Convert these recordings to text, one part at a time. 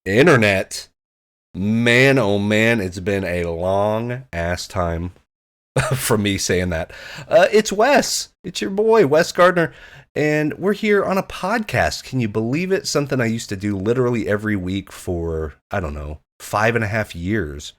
Internet. Man, oh man, it's been a long ass time from me saying that. It's Wes. It's your boy, Wes Gardner. And we're here on a podcast. Can you believe it? Something I used to do literally every week for, I don't know, 5.5 years.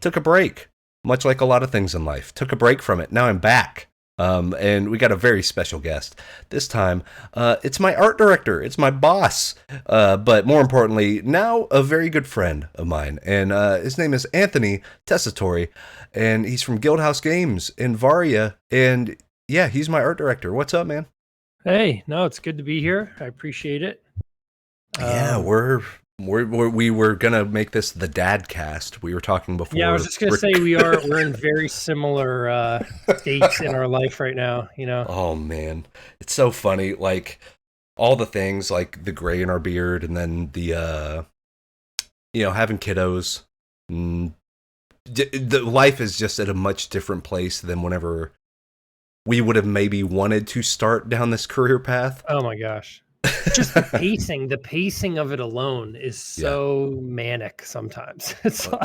Took a break, much like a lot of things in life. Took a break from it. Now I'm back. And we got a very special guest this time. It's my art director. It's my boss. But more importantly, now a very good friend of mine. And his name is Anthony Tessitore. And he's from Guildhouse Games in Varia. And yeah, he's my art director. What's up, man? Hey, no, it's good to be here. I appreciate it. Yeah, we were gonna make this the dad cast. We were talking before. Yeah, I was just gonna say we're in very similar states in our life right now. Oh man, it's so funny. Like all the things, like the gray in our beard, and then the having kiddos. The life is just at a much different place than whenever we would have maybe wanted to start down this career path. Oh my gosh. Just the pacing of it alone is so manic sometimes. It's like,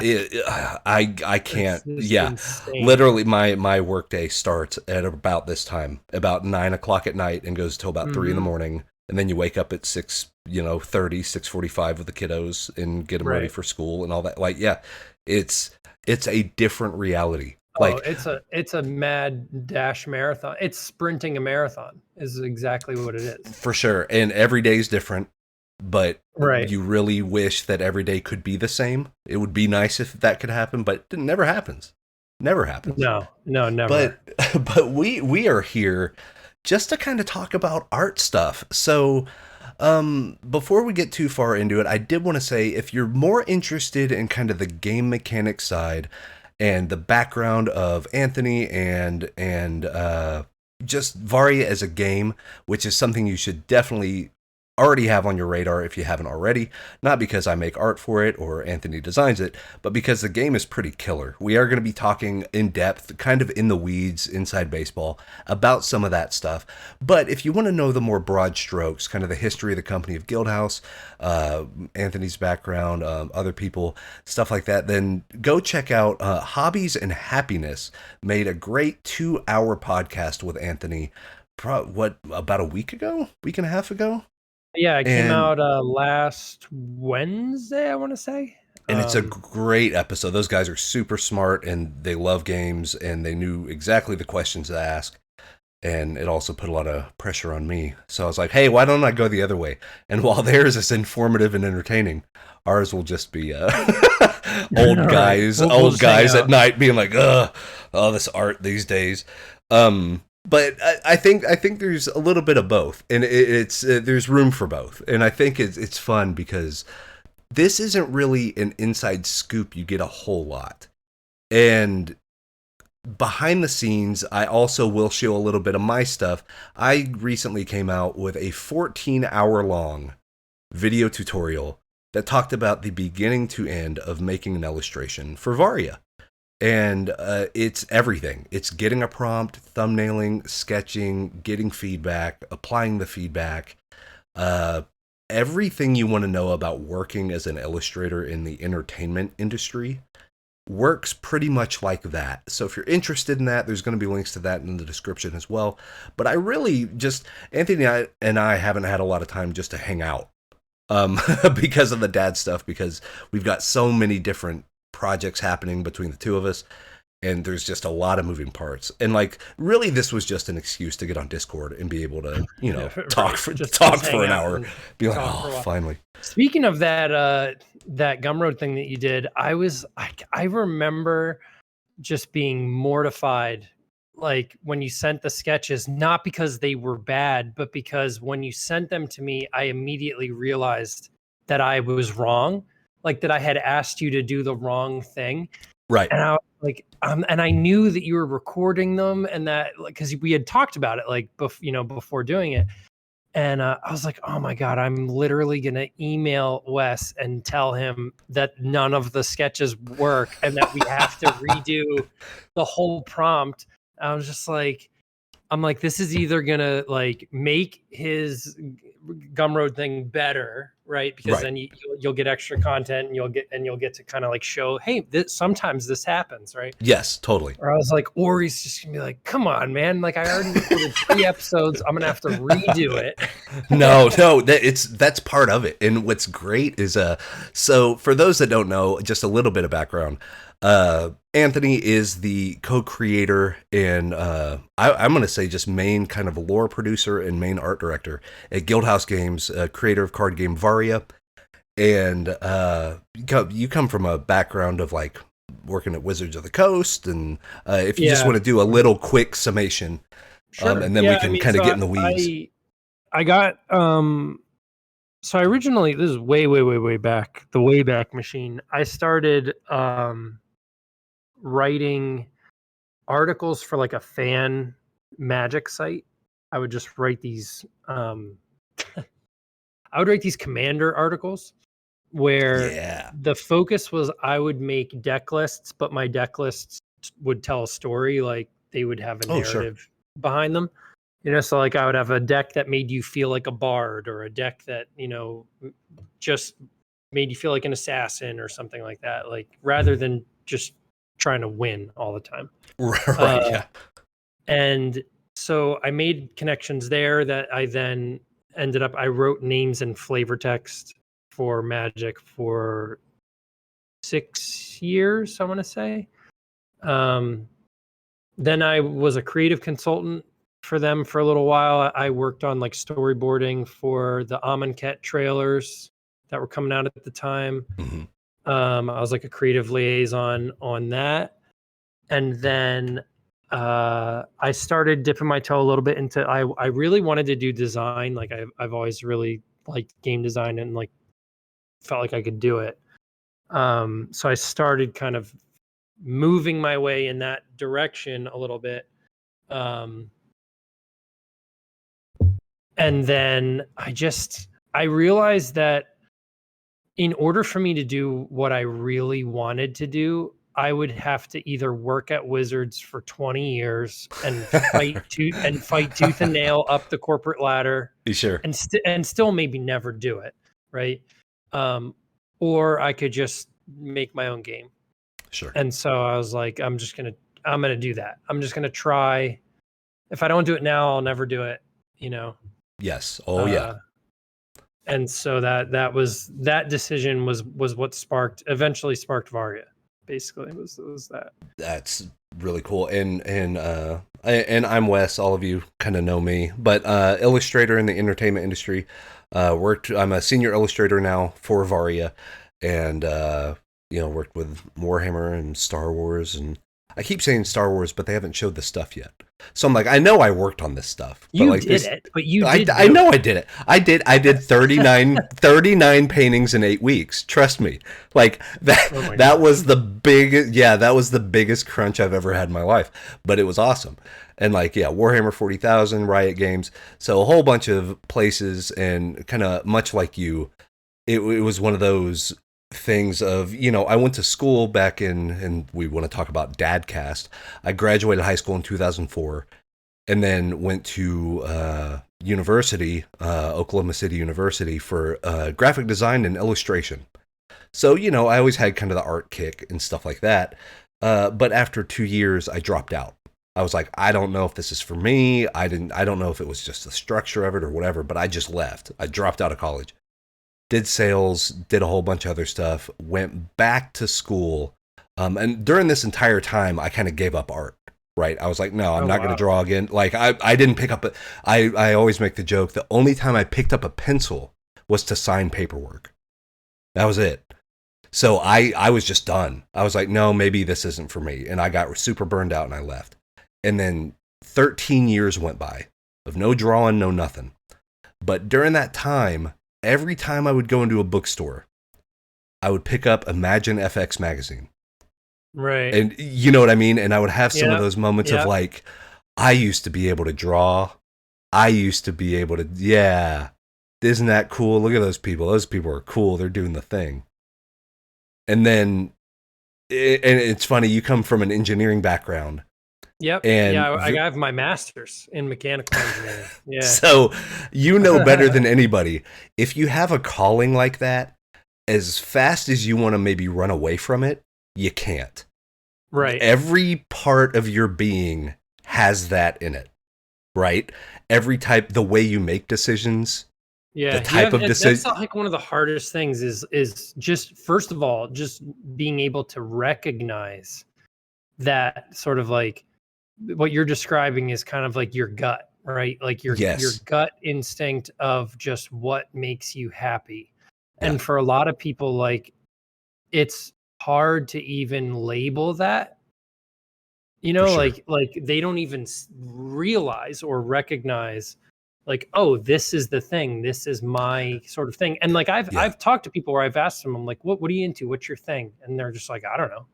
I can't. It's insane. Literally, my workday starts at about this time, about 9 o'clock at night, and goes till about 3 in the morning, and then you wake up at 6:45 with the kiddos and get them ready for school and all that. Like, yeah, it's a different reality. Like, it's a mad dash marathon. It's sprinting a marathon is exactly what it is. For sure. And every day is different, but right. You really wish that every day could be the same. It would be nice if that could happen, but it never happens. Never happens. No, never. But we are here just to kind of talk about art stuff. So before we get too far into it, I did want to say if you're more interested in kind of the game mechanic side and the background of Anthony and just Varia as a game, which is something you should definitely already have on your radar if you haven't already. Not because I make art for it or Anthony designs it, but because the game is pretty killer. We are going to be talking in depth, kind of in the weeds inside baseball, about some of that stuff. But if you want to know the more broad strokes, kind of the history of the company of Guildhouse, Anthony's background, other people, stuff like that, then go check out Hobbies and Happiness. Made a great 2-hour podcast with Anthony, about a week and a half ago? Yeah, it came out last Wednesday, I want to say. And it's a great episode. Those guys are super smart, and they love games, and they knew exactly the questions to ask. And it also put a lot of pressure on me. So I was like, hey, why don't I go the other way? And while theirs is informative and entertaining, ours will just be old guys at night being like, oh, this art these days. But I think there's a little bit of both, and it's there's room for both, and I think it's fun because this isn't really an inside scoop you get a whole lot, and behind the scenes, I also will show a little bit of my stuff. I recently came out with a 14-hour long video tutorial that talked about the beginning to end of making an illustration for Varia. And it's everything. It's getting a prompt, thumbnailing, sketching, getting feedback, applying the feedback, everything you want to know about working as an illustrator in the entertainment industry works pretty much like that. So if you're interested in that, there's going to be links to that in the description as well. But I really just, Anthony and I haven't had a lot of time just to hang out because of the dad stuff, because we've got so many different projects happening between the two of us, and there's just a lot of moving parts, and like really this was just an excuse to get on Discord and be able to talk for an hour, be like, oh, finally. Speaking of that Gumroad thing that you did, I remember just being mortified, like when you sent the sketches, not because they were bad, but because when you sent them to me, I immediately realized that I was wrong. Like that I had asked you to do the wrong thing. Right. And I was like, and I knew that you were recording them, and that because we had talked about it like before doing it. And I was like, oh my God, I'm literally going to email Wes and tell him that none of the sketches work and that we have to redo the whole prompt. I was just like, I'm like, this is either going to like make his Gumroad thing better, right? Because Right. then you'll get extra content, and you'll get to kind of like show, hey, sometimes this happens, right? Yes, totally. Or I was like, Ori's just gonna be like, come on, man! Like, I already recorded 3 episodes. I'm gonna have to redo it. No, that's part of it. And what's great is so for those that don't know, just a little bit of background. Anthony is the co-creator and I'm going to say just main kind of lore producer and main art director at Guildhouse Games, creator of card game Varia. And you come from a background of like working at Wizards of the Coast, and if you just want to do a little quick summation, Sure. and then we can kind of get in the weeds. I got so I originally, this is way back, the Wayback Machine. I started writing articles for like a fan Magic site. I would just write these I would write these commander articles where the focus was I would make deck lists, but my deck lists would tell a story, like they would have a narrative behind them. You know, so like I would have a deck that made you feel like a bard, or a deck that, you know, just made you feel like an assassin or something like that. Like, rather than just trying to win all the time. Right. And so I made connections there that I then ended up, I wrote names and flavor text for Magic for 6 years, I want to say. Then I was a creative consultant for them for a little while. I worked on like storyboarding for the Amonkhet trailers that were coming out at the time. Mm-hmm. I was like a creative liaison on that. And then I started dipping my toe a little bit into, I really wanted to do design. Like I've always really liked game design and like felt like I could do it. So I started kind of moving my way in that direction a little bit. And then I realized that in order for me to do what I really wanted to do, I would have to either work at Wizards for 20 years and fight tooth and nail up the corporate ladder. Sure. And still maybe never do it, right? Or I could just make my own game. Sure. And so I was like, I'm gonna do that. I'm just gonna try. If I don't do it now, I'll never do it, you know? Yes. Oh yeah. And so that decision was what eventually sparked Varia. Basically, was that. That's really cool. And I'm Wes. All of you kind of know me, but illustrator in the entertainment industry. I'm a senior illustrator now for Varia, and worked with Warhammer and Star Wars, and I keep saying Star Wars, but they haven't showed the stuff yet. So I'm like, I know I worked on this stuff. You like did it, but you did. I know I did it. I did 39 paintings in 8 weeks. Trust me. Like that. Oh that was the biggest. Yeah, that was the biggest crunch I've ever had in my life. But it was awesome. And like, yeah, Warhammer 40,000, Riot Games. So a whole bunch of places, and kind of much like you, it was one of those things of, I went to school back in, and we want to talk about Dadcast. I graduated high school in 2004, and then went to university, Oklahoma City University, for graphic design and illustration. So, I always had kind of the art kick and stuff like that. But after 2 years, I dropped out. I was like, I don't know if this is for me. I don't know if it was just the structure of it or whatever, but I just left. I dropped out of college. Did sales, did a whole bunch of other stuff, went back to school. And during this entire time, I kind of gave up art, right? I was like, no, I'm not going to draw again. Like, I didn't pick up, I always make the joke, the only time I picked up a pencil was to sign paperwork. That was it. So I was just done. I was like, no, maybe this isn't for me. And I got super burned out and I left. And then 13 years went by of no drawing, no nothing. But during that time, every time I would go into a bookstore, I would pick up Imagine FX magazine. Right. And you know what I mean? And I would have some of those moments of like, I used to be able to draw. I used to be able to, isn't that cool? Look at those people. Those people are cool. They're doing the thing. And then, and it's funny, you come from an engineering background. Yep. And Yeah, I have my master's in mechanical engineering. Yeah. so you know better than anybody. If you have a calling like that, as fast as you want to maybe run away from it, you can't. Right. Every part of your being has that in it, right? Every type, the way you make decisions, the Yeah, type of that's decision. like one of the hardest things is just first of all, just being able to recognize that sort of like what you're describing is kind of like your gut, right? Like your Yes. gut instinct of just what makes you happy. Yeah, And for a lot of people, like it's hard to even label that, for sure. like they don't even realize or recognize like, oh, this is the thing, this is my sort of thing. And like Yeah. I've talked to people where I've asked them, I'm like, what are you into, what's your thing? And they're just like, I don't know.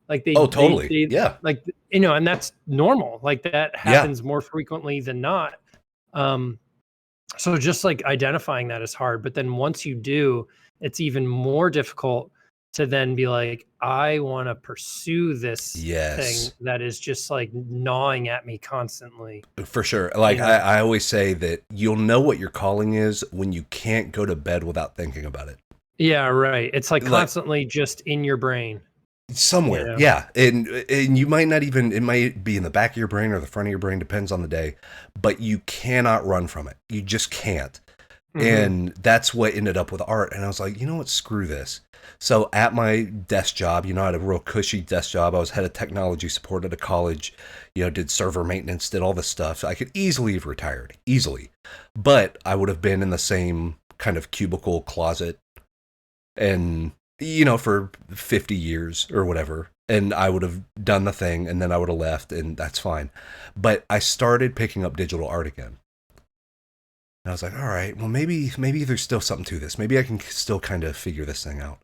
Like Oh, totally. they Yeah. like, and that's normal. Like that Yeah. happens more frequently than not. Um, so just like identifying that is hard, but then once you do, it's even more difficult to then be like, I want to pursue this thing Yes. that is just like gnawing at me constantly, For sure. you Like know? I always say that you'll know what your calling is when you can't go to bed without thinking about it. Yeah, right. It's like Like constantly just in your brain, you somewhere. know? Yeah. And you might not even, it might be in the back of your brain or the front of your brain, depends on the day, but you cannot run from it. You just can't. Hmm. And that's what ended up with art. And I was like, you know what? Screw this. So at my desk job, I had a real cushy desk job. I was head of technology support at a college, did server maintenance, did all this stuff. I could easily have retired, easily. But I would have been in the same kind of cubicle closet and, for 50 years or whatever. And I would have done the thing and then I would have left and that's fine. But I started picking up digital art again. And I was like, all right, well, maybe there's still something to this. Maybe I can still kind of figure this thing out.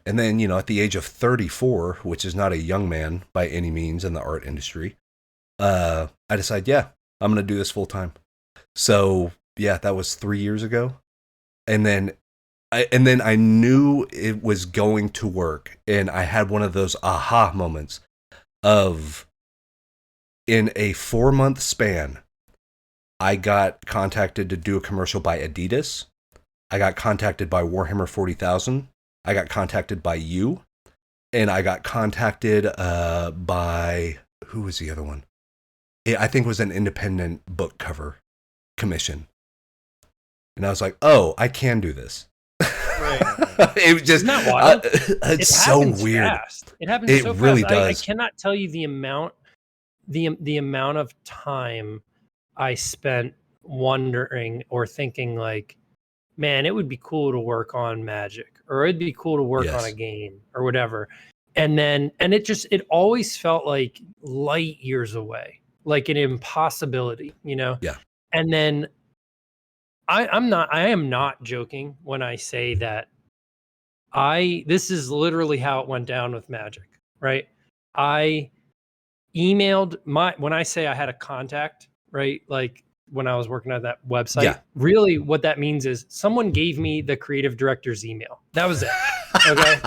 And then, at the age of 34, which is not a young man by any means in the art industry, I decided, yeah, I'm going to do this full time. So, yeah, that was 3 years ago. And then I knew it was going to work. And I had one of those aha moments of in a 4-month span, I got contacted to do a commercial by Adidas. I got contacted by Warhammer 40,000. I got contacted by you. And I got contacted by, who was the other one? I think it was an independent book cover commission. And I was like, oh, I can do this. Right. It was just, Isn't that wild? it's It so happens weird. fast. It happens It so really fast. I does. cannot tell you the amount of time I spent wondering or thinking like, man, it would be cool to work on Magic, or it'd be cool to work on a Yes. game or whatever. And it always felt like light years away, like an impossibility, Yeah. And then I am not joking when I say that this is literally how it went down with Magic, right? I emailed when I say I had a contact, right? Like when I was working at that website, Yeah. really what that means is someone gave me the creative director's email. That was it. Okay.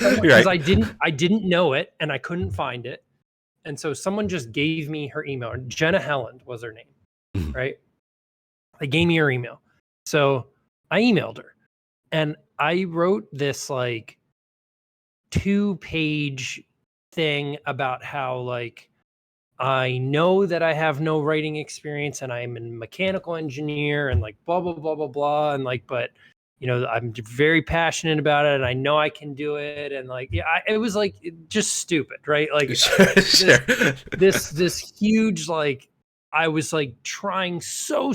You're Because right. I didn't know it and I couldn't find it. And so someone just gave me her email. Jenna Helland was her name, Mhm. right? They gave me her email. So I emailed her and I wrote this like 2-page thing about how like I know that I have no writing experience and I'm a mechanical engineer and like blah blah blah blah blah and like but I'm very passionate about it and I know I can do it and like it was like just stupid, right? Like Sure. this huge like I was like trying so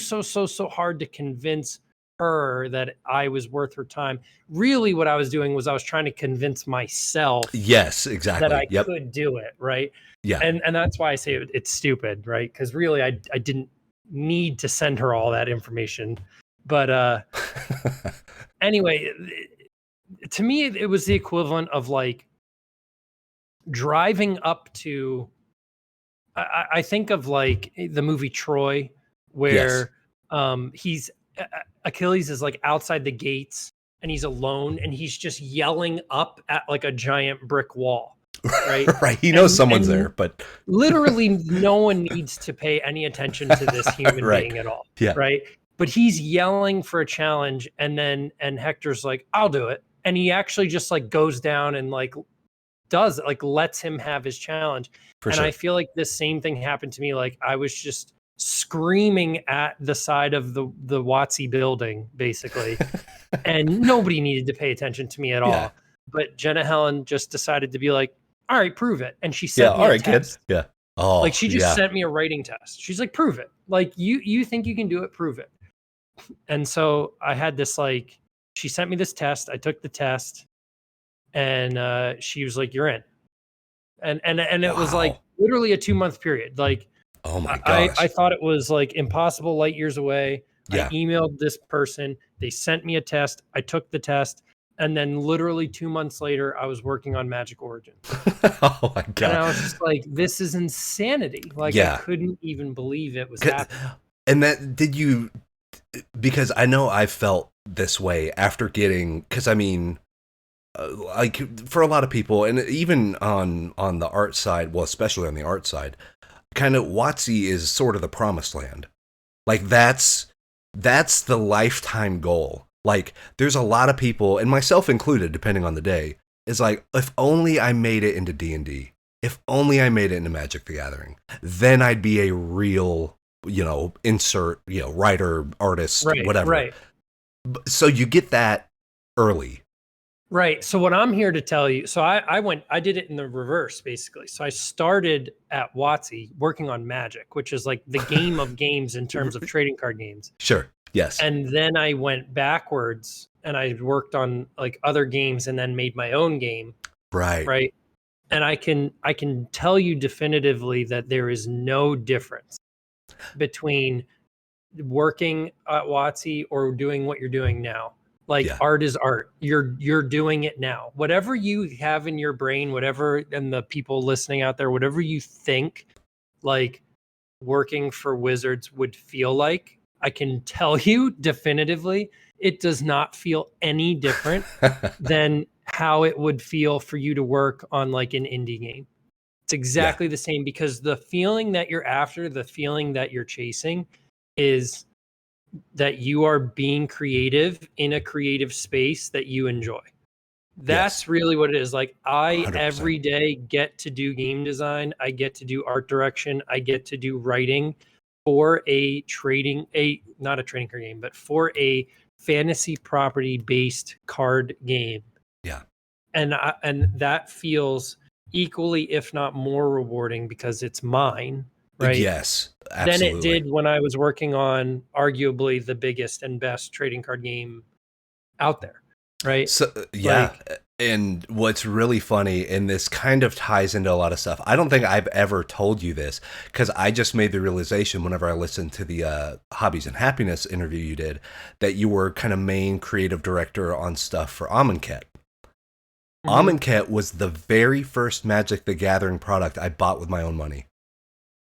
hard to convince her that I was worth her time. Really what I was doing was I was trying to convince myself Yes, that exactly. I Yep. could do it, right? Yeah. And that's why I say it's stupid, right? Because really, I didn't need to send her all that information, but anyway, to me, it was the equivalent of like driving up to. I think of like the movie Troy, Yes. where he's Achilles is like outside the gates and he's alone and he's just yelling up at like a giant brick wall. right? Right. He knows someone's and there, but literally no one needs to pay any attention to this human right. being at all, Yeah. right? But he's yelling for a challenge, and Hector's like, I'll do it. And he actually just like goes down and like does it, like lets him have his challenge. For And I sure. feel like this same thing happened to me. Like I was just screaming at the side of the Watsy building, basically, and nobody needed to pay attention to me at Yeah. all. But Jenna Helen just decided to be like, all right, prove it. And she Yeah. sent me All a right, kid. test. Yeah. Like Oh, she just yeah. sent me a writing test. She's like, prove it. Like you think you can do it, prove it. And so I had this like, she sent me this test. I took the test, and she was like, you're in. And it was like Wow. literally a 2 month period. Like Oh my I gosh. thought it was like impossible light years away. I Yeah. emailed this person. They sent me a test. I took the test. And then literally 2 months later, I was working on Magic Origins. Oh my And god. I was just like, this is insanity. Like I Yeah. couldn't even believe it was happening. And that did you, because I know I felt this way after getting, because I mean, like for a lot of people, and even on the art side, well, especially on the art side, kind of WotC is sort of the promised land. Like that's the lifetime goal. Like there's a lot of people, and myself included, depending on the day, is like, if only I made it into D&D, if only I made it into Magic the Gathering, then I'd be a real, insert, writer, artist, Right, whatever. right. So you get that early. Right. So what I'm here to tell you, so I did it in the reverse, basically. So I started at WotC working on Magic, which is like the game of games in terms of trading card games. Sure. Yes. And then I went backwards and I worked on like other games and then made my own game. Right. Right. And I can tell you definitively that there is no difference between working at WotC or doing what you're doing now. Like Yeah. art is art. You're doing it now. Whatever you have in your brain, whatever, and the people listening out there, whatever you think like working for Wizards would feel like, I can tell you definitively, it does not feel any different than how it would feel for you to work on like an indie game. It's exactly the same, because the feeling that you're after, the feeling that you're chasing is that you are being creative in a creative space that you enjoy. That's really what it is. Like I 100%. every day get to do game design, I get to do art direction, I get to do writing for not a trading card game, but for a fantasy property based card game. Yeah. And that feels equally, if not more rewarding, because it's mine, right? Yes, absolutely. Than it did when I was working on arguably the biggest and best trading card game out there, right? So yeah, and what's really funny, and this kind of ties into a lot of stuff. I don't think I've ever told you this, because I just made the realization whenever I listened to the Hobbies and Happiness interview you did, that you were kind of main creative director on stuff for Amonkhet. Amonkhet was the very first Magic the Gathering product I bought with my own money.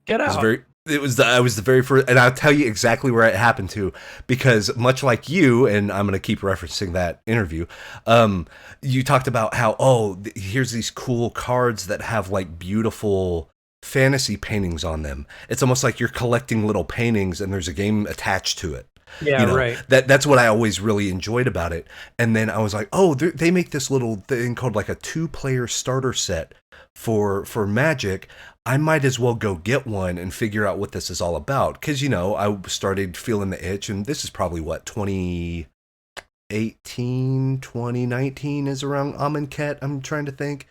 Get out. I was the very first, and I'll tell you exactly where it happened to, because much like you, and I'm going to keep referencing that interview, you talked about how, here's these cool cards that have like beautiful fantasy paintings on them. It's almost like you're collecting little paintings and there's a game attached to it. Yeah, right. That's what I always really enjoyed about it. And then I was like, they make this little thing called like a 2-player starter set for Magic. I might as well go get one and figure out what this is all about. Because, I started feeling the itch, and this is probably 2018, 2019 is around Amonkhet, I'm trying to think.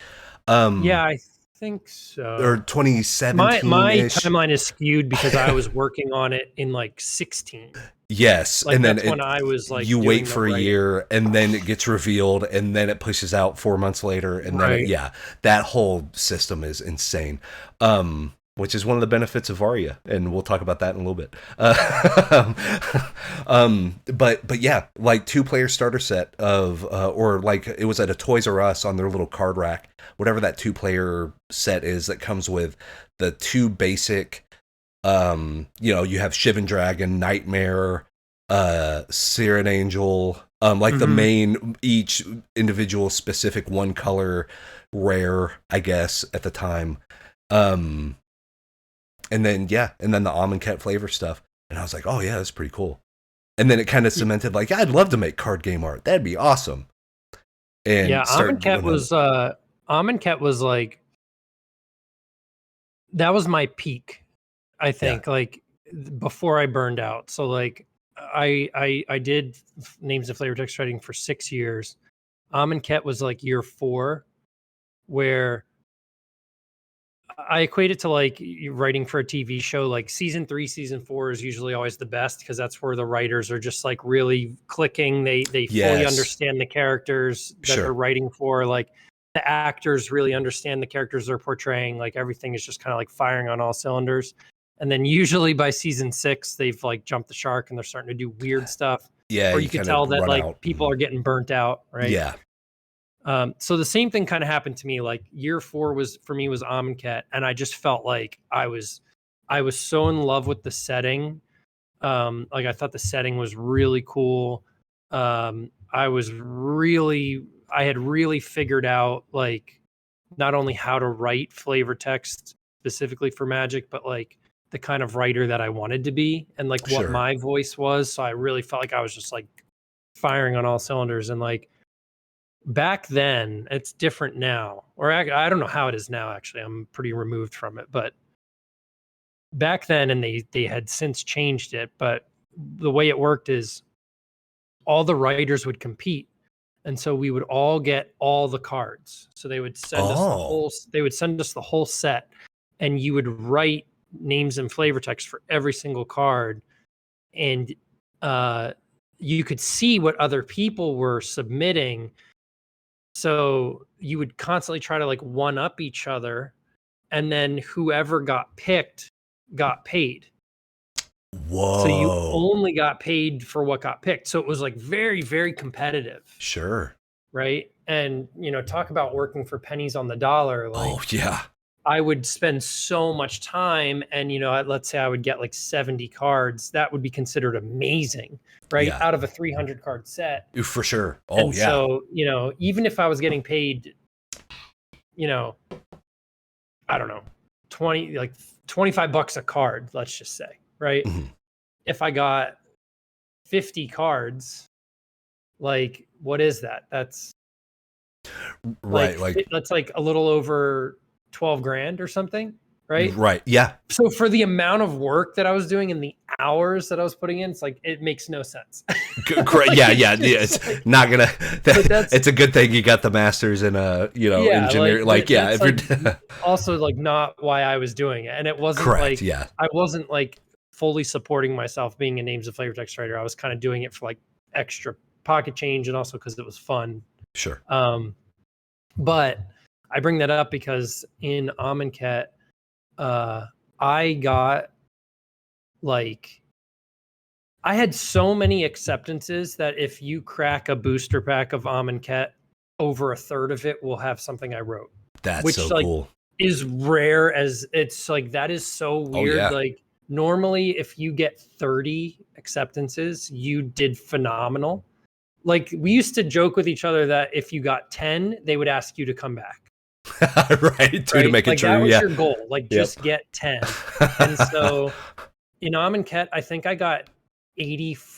Yeah, I think so. Or 2017. My timeline is skewed because I was working on it in like 16. Yes, like and then that's when I was like, you wait for a year, and then it gets revealed, and then it pushes out 4 months later, and then that whole system is insane. Which is one of the benefits of Varia, and we'll talk about that in a little bit. But yeah, like 2-player starter set of, or like it was at a Toys R Us on their little card rack, whatever that 2-player set is that comes with the 2 basic. You have Shivan Dragon, Nightmare, Siren Angel, Like the main, each individual specific one color rare, I guess, at the time. And then the almond cat flavor stuff. And I was like, oh yeah, that's pretty cool. And then it kind of cemented like, I'd love to make card game art. That'd be awesome. And yeah, Almond Cat was like, that was my peak, I think, like before I burned out. So like I did names of flavor text writing for 6 years. Almond Cat was like year 4, where I equate it to like writing for a TV show. Like season 3, season 4 is usually always the best because that's where the writers are just like really clicking. They fully understand the characters that they're writing for. Like the actors really understand the characters they're portraying. Like everything is just kind of like firing on all cylinders. And then usually by season 6, they've like jumped the shark and they're starting to do weird stuff. Yeah, or you can tell that like people are getting burnt out, right? Yeah. So the same thing kind of happened to me. Like year 4 was for me was Almond Cat, and I just felt like I was so in love with the setting. Like I thought the setting was really cool. I had really figured out like not only how to write flavor text specifically for Magic, but like the kind of writer that I wanted to be and like what my voice was. So I really felt like I was just like firing on all cylinders. And like back then, it's different now, or I don't know how it is now. Actually, I'm pretty removed from it, but back then, and they had since changed it. But the way it worked is all the writers would compete, and so we would all get all the cards. So they would send us the whole. They would send us the whole set, and you would write names and flavor text for every single card, and you could see what other people were submitting. So you would constantly try to like one up each other, and then whoever got picked got paid. Whoa. So you only got paid for what got picked. So it was like very, very competitive. Sure. Right. And, talk about working for pennies on the dollar. Like, I would spend so much time and, let's say I would get like 70 cards. That would be considered amazing, right? Yeah. Out of a 300 card set. For sure. Oh, and so, even if I was getting paid, I don't know, 25 bucks a card, let's just say, right? Mm-hmm. If I got 50 cards, like, what is that? That's right. That's like a little over 12 grand or something, right? Right. Yeah. So for the amount of work that I was doing and the hours that I was putting in, it's like, it makes no sense. Correct. Yeah. It's like, not gonna, it's a good thing you got the master's in engineer. If you're also like not why I was doing it. And it wasn't I wasn't like fully supporting myself being a names of flavor text writer. I was kind of doing it for like extra pocket change and also because it was fun. Sure. But I bring that up because in Almond Cat, I got like, I had so many acceptances that if you crack a booster pack of Almond Cat, over a third of it will have something I wrote. That's so cool. Is rare as it's like, that is so weird. Yeah. Like normally if you get 30 acceptances, you did phenomenal. Like we used to joke with each other that if you got 10, they would ask you to come back. right. To make it true. That was your goal. Like just get 10. And so in Almond Cat, I think I got 84.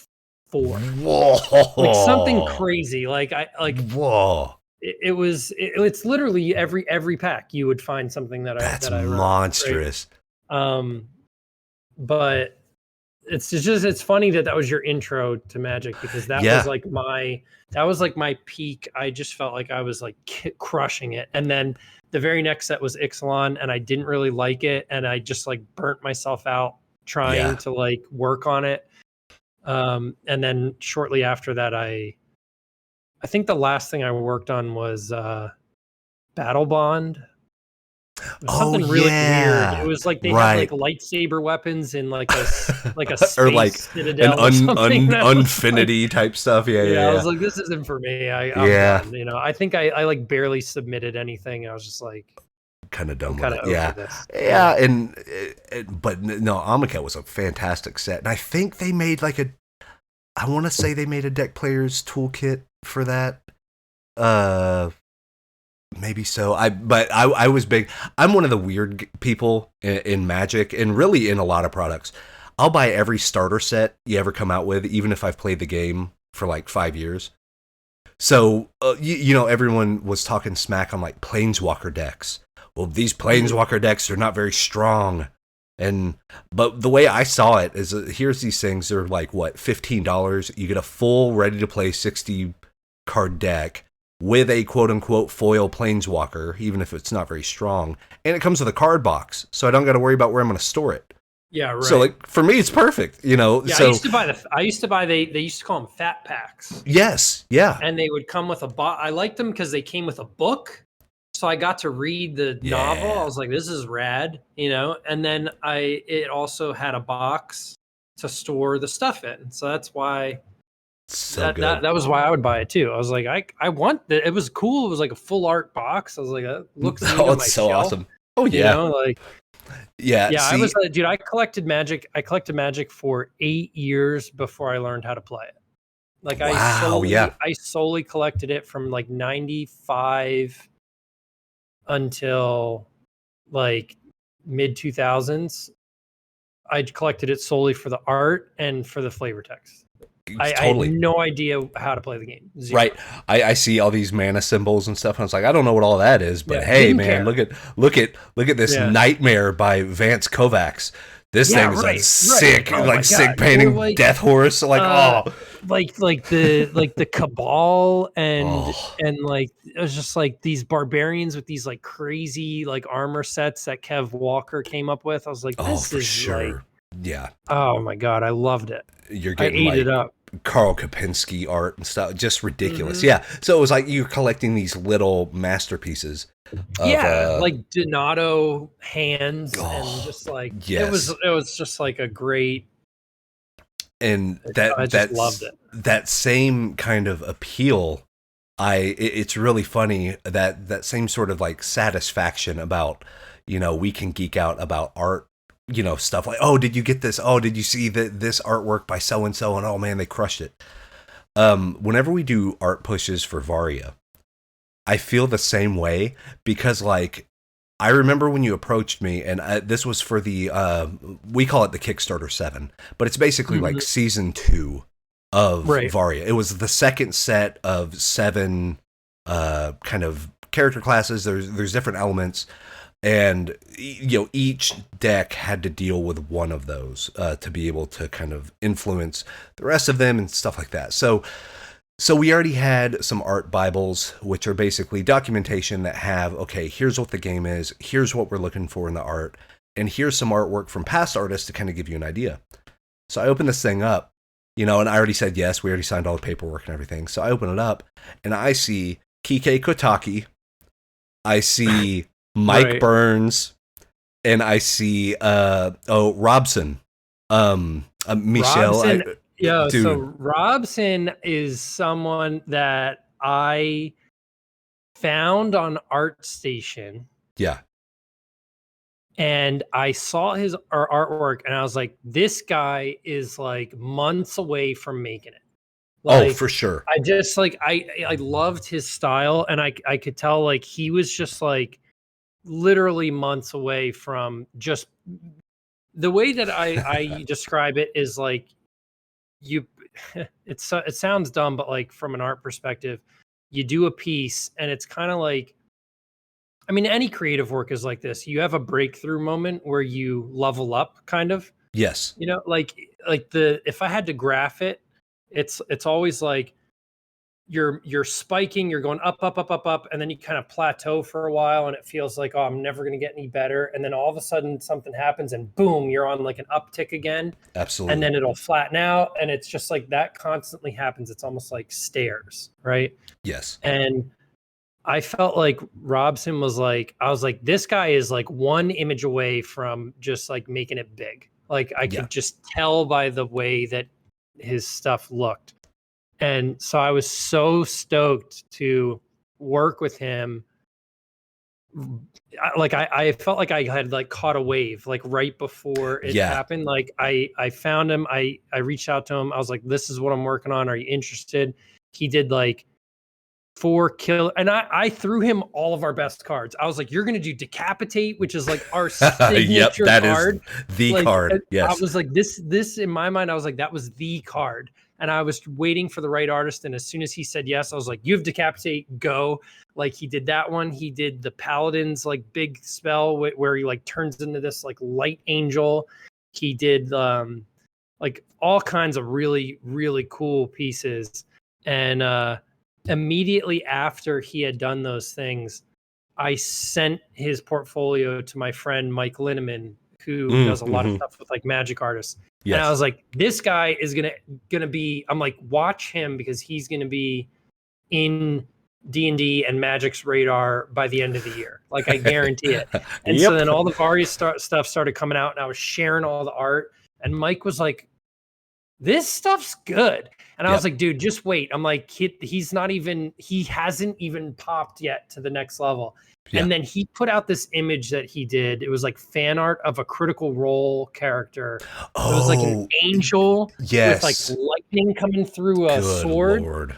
Whoa. Like something crazy. Whoa. It's literally every pack you would find something that I wrote, monstrous. Right? But it's funny that was your intro to Magic because that was like my peak. I just felt like I was like crushing it. And then the very next set was Ixalan and I didn't really like it. And I just like burnt myself out trying to like work on it. And then shortly after that, I think the last thing I worked on was Battle Bond. It was something really weird. It was like they had like lightsaber weapons in like a space or like citadel an Unfinity type stuff. Yeah. I was like, this isn't for me. I'm done, I think I like barely submitted anything. I was just like, kind of done with it. Yeah. And but no, Almond Cat was a fantastic set, and I think they made like I want to say they made a deck player's toolkit for that. Uh, Maybe so. I was big. I'm one of the weird people in Magic and really in a lot of products. I'll buy every starter set you ever come out with, even if I've played the game for like 5 years. So, everyone was talking smack on like Planeswalker decks. Well, these Planeswalker decks are not very strong. But the way I saw it is here's these things. They're like, what, $15? You get a full, ready to play 60 card deck with a quote unquote foil Planeswalker, even if it's not very strong. And it comes with a card box. So I don't got to worry about where I'm going to store it. Yeah, right. So like for me, it's perfect, Yeah, so I used to buy they used to call them fat packs. Yes, yeah. And they would come with a box. I liked them because they came with a book, so I got to read the novel. I was like, this is rad, And then it also had a box to store the stuff in, so that's why. That was why I would buy it too. I was like, I want that. It was cool. It was like a full art box. I was like, that looks neat on my so shelf. Awesome. Oh yeah, yeah. I was dude. I collected Magic. I collected Magic for 8 years before I learned how to play it. Like I solely collected it from like 95 until like mid 2000s. I collected it solely for the art and for the flavor text. I had no idea how to play the game. Zero. Right. I see all these mana symbols and stuff, and I was like, I don't know what all that is, but hey, man, look at this Nightmare by Vance Kovacs. This thing is like sick, sick painting Death Horse, like the Cabal and like it was just like these barbarians with these like crazy like armor sets that Kev Walker came up with. I was like, this is sure. Yeah. Oh my god, I loved it. You're getting it up. Carl Kapinski art and stuff, just ridiculous. Mm-hmm. Yeah. So it was like you're collecting these little masterpieces. Like Donato hands and just like it was just like a great. And I just loved it. That same kind of appeal. It's really funny that same sort of like satisfaction about we can geek out about art. Stuff like, oh, did you get this? Oh, did you see this artwork by so-and-so? And oh man, they crushed it. Whenever we do art pushes for Varia, I feel the same way because like, I remember when you approached me and this was for the, we call it the Kickstarter 7, but it's basically like season 2 of Varia. It was the second set of 7 kind of character classes. There's different elements. And, each deck had to deal with one of those to be able to kind of influence the rest of them and stuff like that. So we already had some art Bibles, which are basically documentation that have, okay, here's what the game is, here's what we're looking for in the art, and here's some artwork from past artists to kind of give you an idea. So I open this thing up, and I already said yes, we already signed all the paperwork and everything. So I open it up, and I see Kike Kotaki, I see Mike Burns, and I see Robson, Michelle. Robson, so Robson is someone that I found on ArtStation. Yeah. And I saw his artwork, and I was like, this guy is like months away from making it. Like, for sure. I just like I loved his style, and I could tell like he was just like literally months away from just the way that I describe it is like it sounds dumb, but like from an art perspective, you do a piece and it's kind of like, I mean, any creative work is like this. You have a breakthrough moment where you level up kind of. Yes. Like if I had to graph it, it's always like you're spiking, you're going up, and then you kind of plateau for a while, and it feels like, oh, I'm never going to get any better. And then all of a sudden something happens and boom, you're on like an uptick again. Absolutely. And then it'll flatten out. And it's just like that constantly happens. It's almost like stairs, right? Yes. And I felt like Robson was like, I was like, this guy is like one image away from just like making it big. Like I could just tell by the way that his stuff looked. And so I was so stoked to work with him I felt like I had like caught a wave like right before it Yeah. happened. Like I found him. I reached out to him. I was like, this is what I'm working on. Are you interested? He did like 4 kill, and I threw him all of our best cards. I was like, you're gonna do Decapitate, which is like our Yep, signature that is card. the Like card. I Yes. was like, this in my mind, I was like, that was the card. And I was waiting for the right artist. And as soon as he said yes, I was like, you have Decapitate, go. Like he did that one. He did the Paladin's like big spell where he like turns into this like light angel. He did like all kinds of really, really cool pieces. And immediately after he had done those things, I sent his portfolio to my friend Mike Linneman, who does a lot of stuff with like magic artists. And I Yes. was like, this guy is gonna be, I'm like, watch him because he's gonna be in D&D and Magic's radar by the end of the year. Like I guarantee it. And so Yep. then all the Varia stuff started coming out and I was sharing all the art. And Mike was like, this stuff's good. And I was like, dude, just wait. I'm like, he hasn't even popped yet to the next level. Yeah. And then he put out this image that he did. It was like fan art of a Critical Role character. Oh, it was like an angel yes. with like lightning coming through a Good sword. Lord.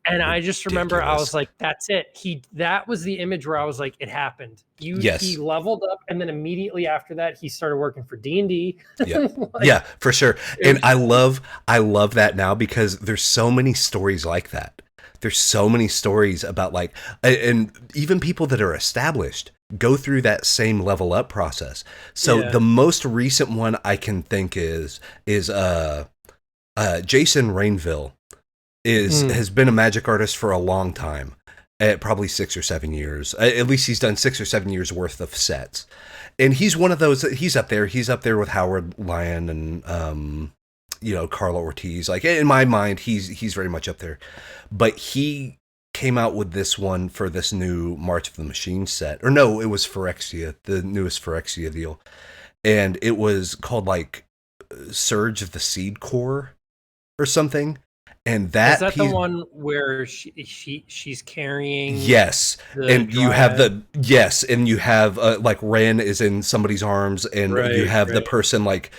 And I just remember I Ridiculous. was like, that's it. That was the image where I was like, it happened. Yes. He leveled up, and then immediately after that, he started working for D&D. Yeah. Like, Yeah, for sure. And I love that now because there's so many stories like that. There's so many stories about like, and even people that are established go through that same level up process. So the most recent one I can think is Jason Rainville has been a magic artist for a long time, at probably 6 or 7 years. At least he's done 6 or 7 years worth of sets. And he's one of those, he's up there with Howard Lyon and, Carla Ortiz. Like in my mind, he's very much up there. But he came out with this one for this new March of the Machine set. Or no, it was Phyrexia, the newest Phyrexia deal. And it was called like Surge of the Seed Core or something. And that is that the one where she's carrying? Yes, and you have and you have like Ren is in somebody's arms, and you have the person like,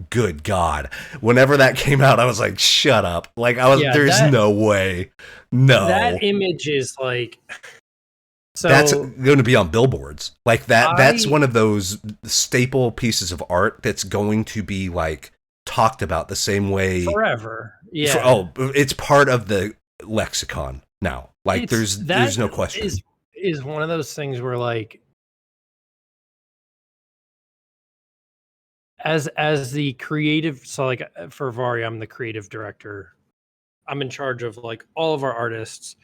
good God! Whenever that came out, I was like, shut up! Like I was, there's no way, no. That image is like, so that's going to be on billboards. Like that. That's one of those staple pieces of art that's going to be like talked about the same way forever. Yeah. It's part of the lexicon now. Like there's no question. Is one of those things where like as the creative, so like for Varia, I'm the creative director. I'm in charge of like all of our artists,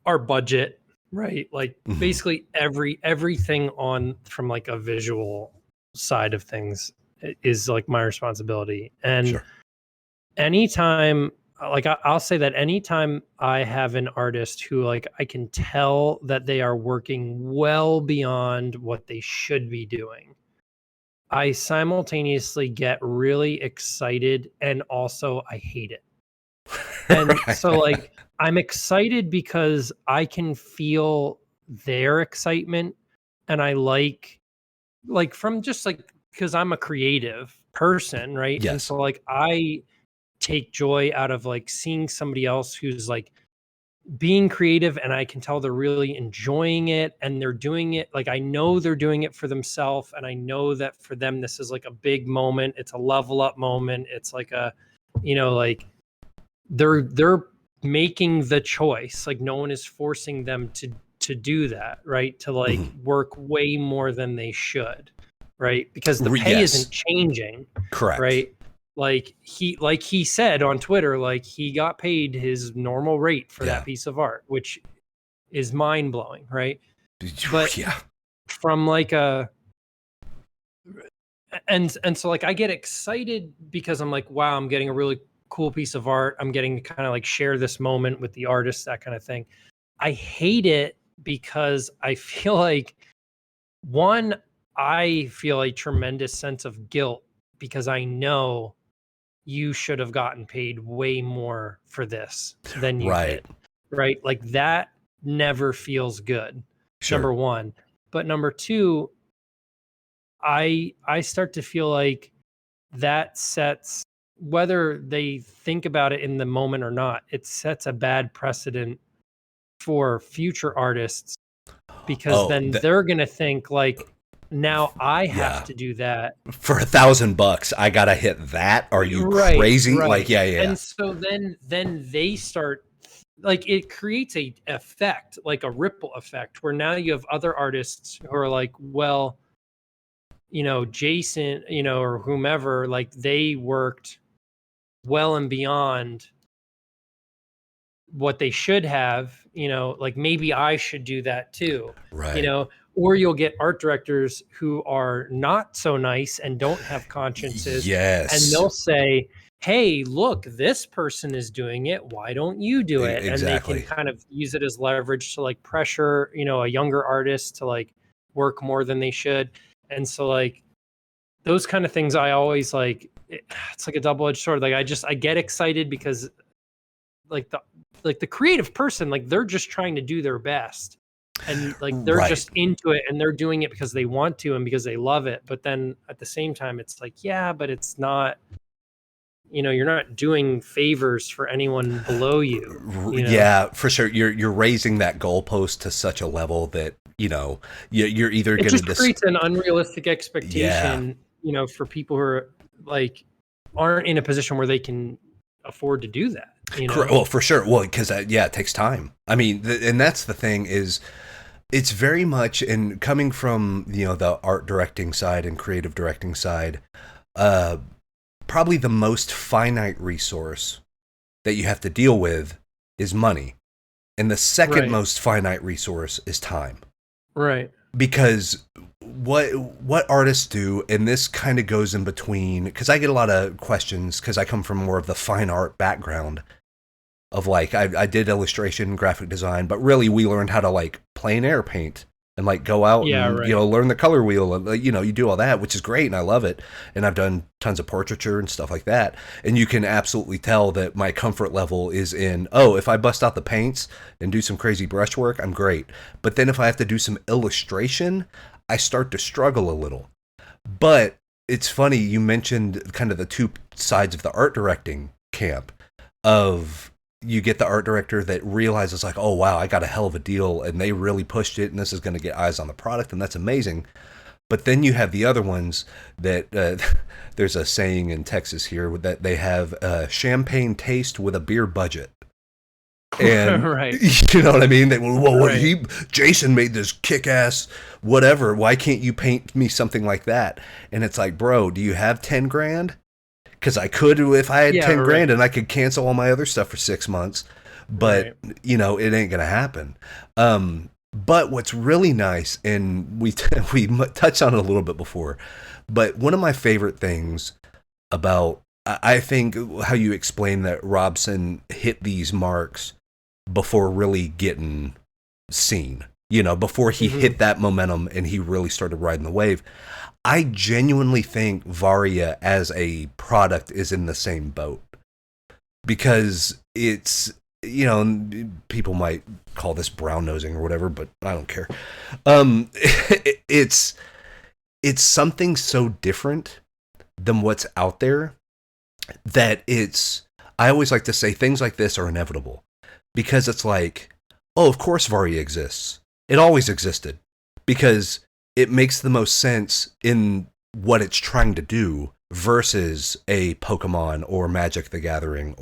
our budget, right? Like basically everything on from like a visual side of things is like my responsibility. And anytime, like I'll say that anytime I have an artist who like I can tell that they are working well beyond what they should be doing, I simultaneously get really excited and also I hate it. And so like I'm excited because I can feel their excitement, and I like from just like, because I'm a creative person, right? Yes. And so like I take joy out of like seeing somebody else who's like being creative, and I can tell they're really enjoying it, and they're doing it like I know they're doing it for themselves, and I know that for them this is like a big moment. It's a level up moment. It's like a, like they're making the choice. Like no one is forcing them to do that, right? To like work way more than they should, right? Because the pay isn't changing. Correct. Right? Like he said on Twitter, like he got paid his normal rate for that piece of art, which is mind blowing, right? But from like and so like I get excited because I'm like, wow, I'm getting a really cool piece of art. I'm getting to kind of like share this moment with the artist, that kind of thing. I hate it because I feel like, one, I feel a tremendous sense of guilt because I know you should have gotten paid way more for this than you did. Right? Like that never feels good. Number one. But number two, I start to feel like that sets, whether they think about it in the moment or not, it sets a bad precedent for future artists, because Oh, then they're going to think like, now I have yeah. to do that. For $1,000, I gotta hit that. Are you Right, crazy? Like, right. yeah, yeah, yeah. And so then they start, like, it creates a effect, like a ripple effect, where now you have other artists who are like, well, Jason, or whomever, like they worked well and beyond what they should have, like maybe I should do that too, Right. or you'll get art directors who are not so nice and don't have consciences, and Yes. they'll say, hey, look, this person is doing it, why don't you do it? And they can Exactly. kind of use it as leverage to like pressure, a younger artist to like work more than they should. And so like those kind of things, I always like, it's like a double-edged sword. Like I get excited because like the creative person, like they're just trying to do their best, and like they're Right. just into it, and they're doing it because they want to and because they love it. But then at the same time, it's like, yeah, but it's not, you're not doing favors for anyone below you, Yeah, for sure. You're raising that goalpost to such a level that, you're either it gonna just creates an unrealistic yeah. expectation, for people who are like aren't in a position where they can afford to do that, Well, for sure. Well, because yeah, it takes time. I mean, and that's the thing is, it's very much, and coming from the art directing side and creative directing side, uh, probably the most finite resource that you have to deal with is money, and the second Right, most finite resource is time. right. Because what artists do, and this kind of goes in between, because I get a lot of questions because I come from more of the fine art background of like I did illustration, graphic design, but really we learned how to like plein air paint and like go out Yeah, and right. learn the color wheel, and you do all that, which is great and I love it. And I've done tons of portraiture and stuff like that. And you can absolutely tell that my comfort level is in, oh, if I bust out the paints and do some crazy brushwork, I'm great. But then if I have to do some illustration, I start to struggle a little. But it's funny you mentioned kind of the two sides of the art directing camp of, you get the art director that realizes like, oh wow, I got a hell of a deal and they really pushed it and this is going to get eyes on the product and that's amazing. But then you have the other ones that there's a saying in Texas here that they have a champagne taste with a beer budget. And Right, you know what I mean? They, well, what right. Jason made this kick-ass whatever. Why can't you paint me something like that? And it's like, bro, do you have 10 grand? Because I could, if I had Yeah, 10 grand right, and I could cancel all my other stuff for 6 months, but right. it ain't gonna happen. But what's really nice, and we touched on it a little bit before, but one of my favorite things about, I think, how you explain that Robson hit these marks before really getting seen, before he Mhm. hit that momentum and he really started riding the wave. I genuinely think Varia as a product is in the same boat, because it's, people might call this brown nosing or whatever, but I don't care. It's something so different than what's out there that I always like to say things like this are inevitable, because it's like, oh, of course Varia exists. It always existed, because it makes the most sense in what it's trying to do versus a Pokemon or Magic the Gathering,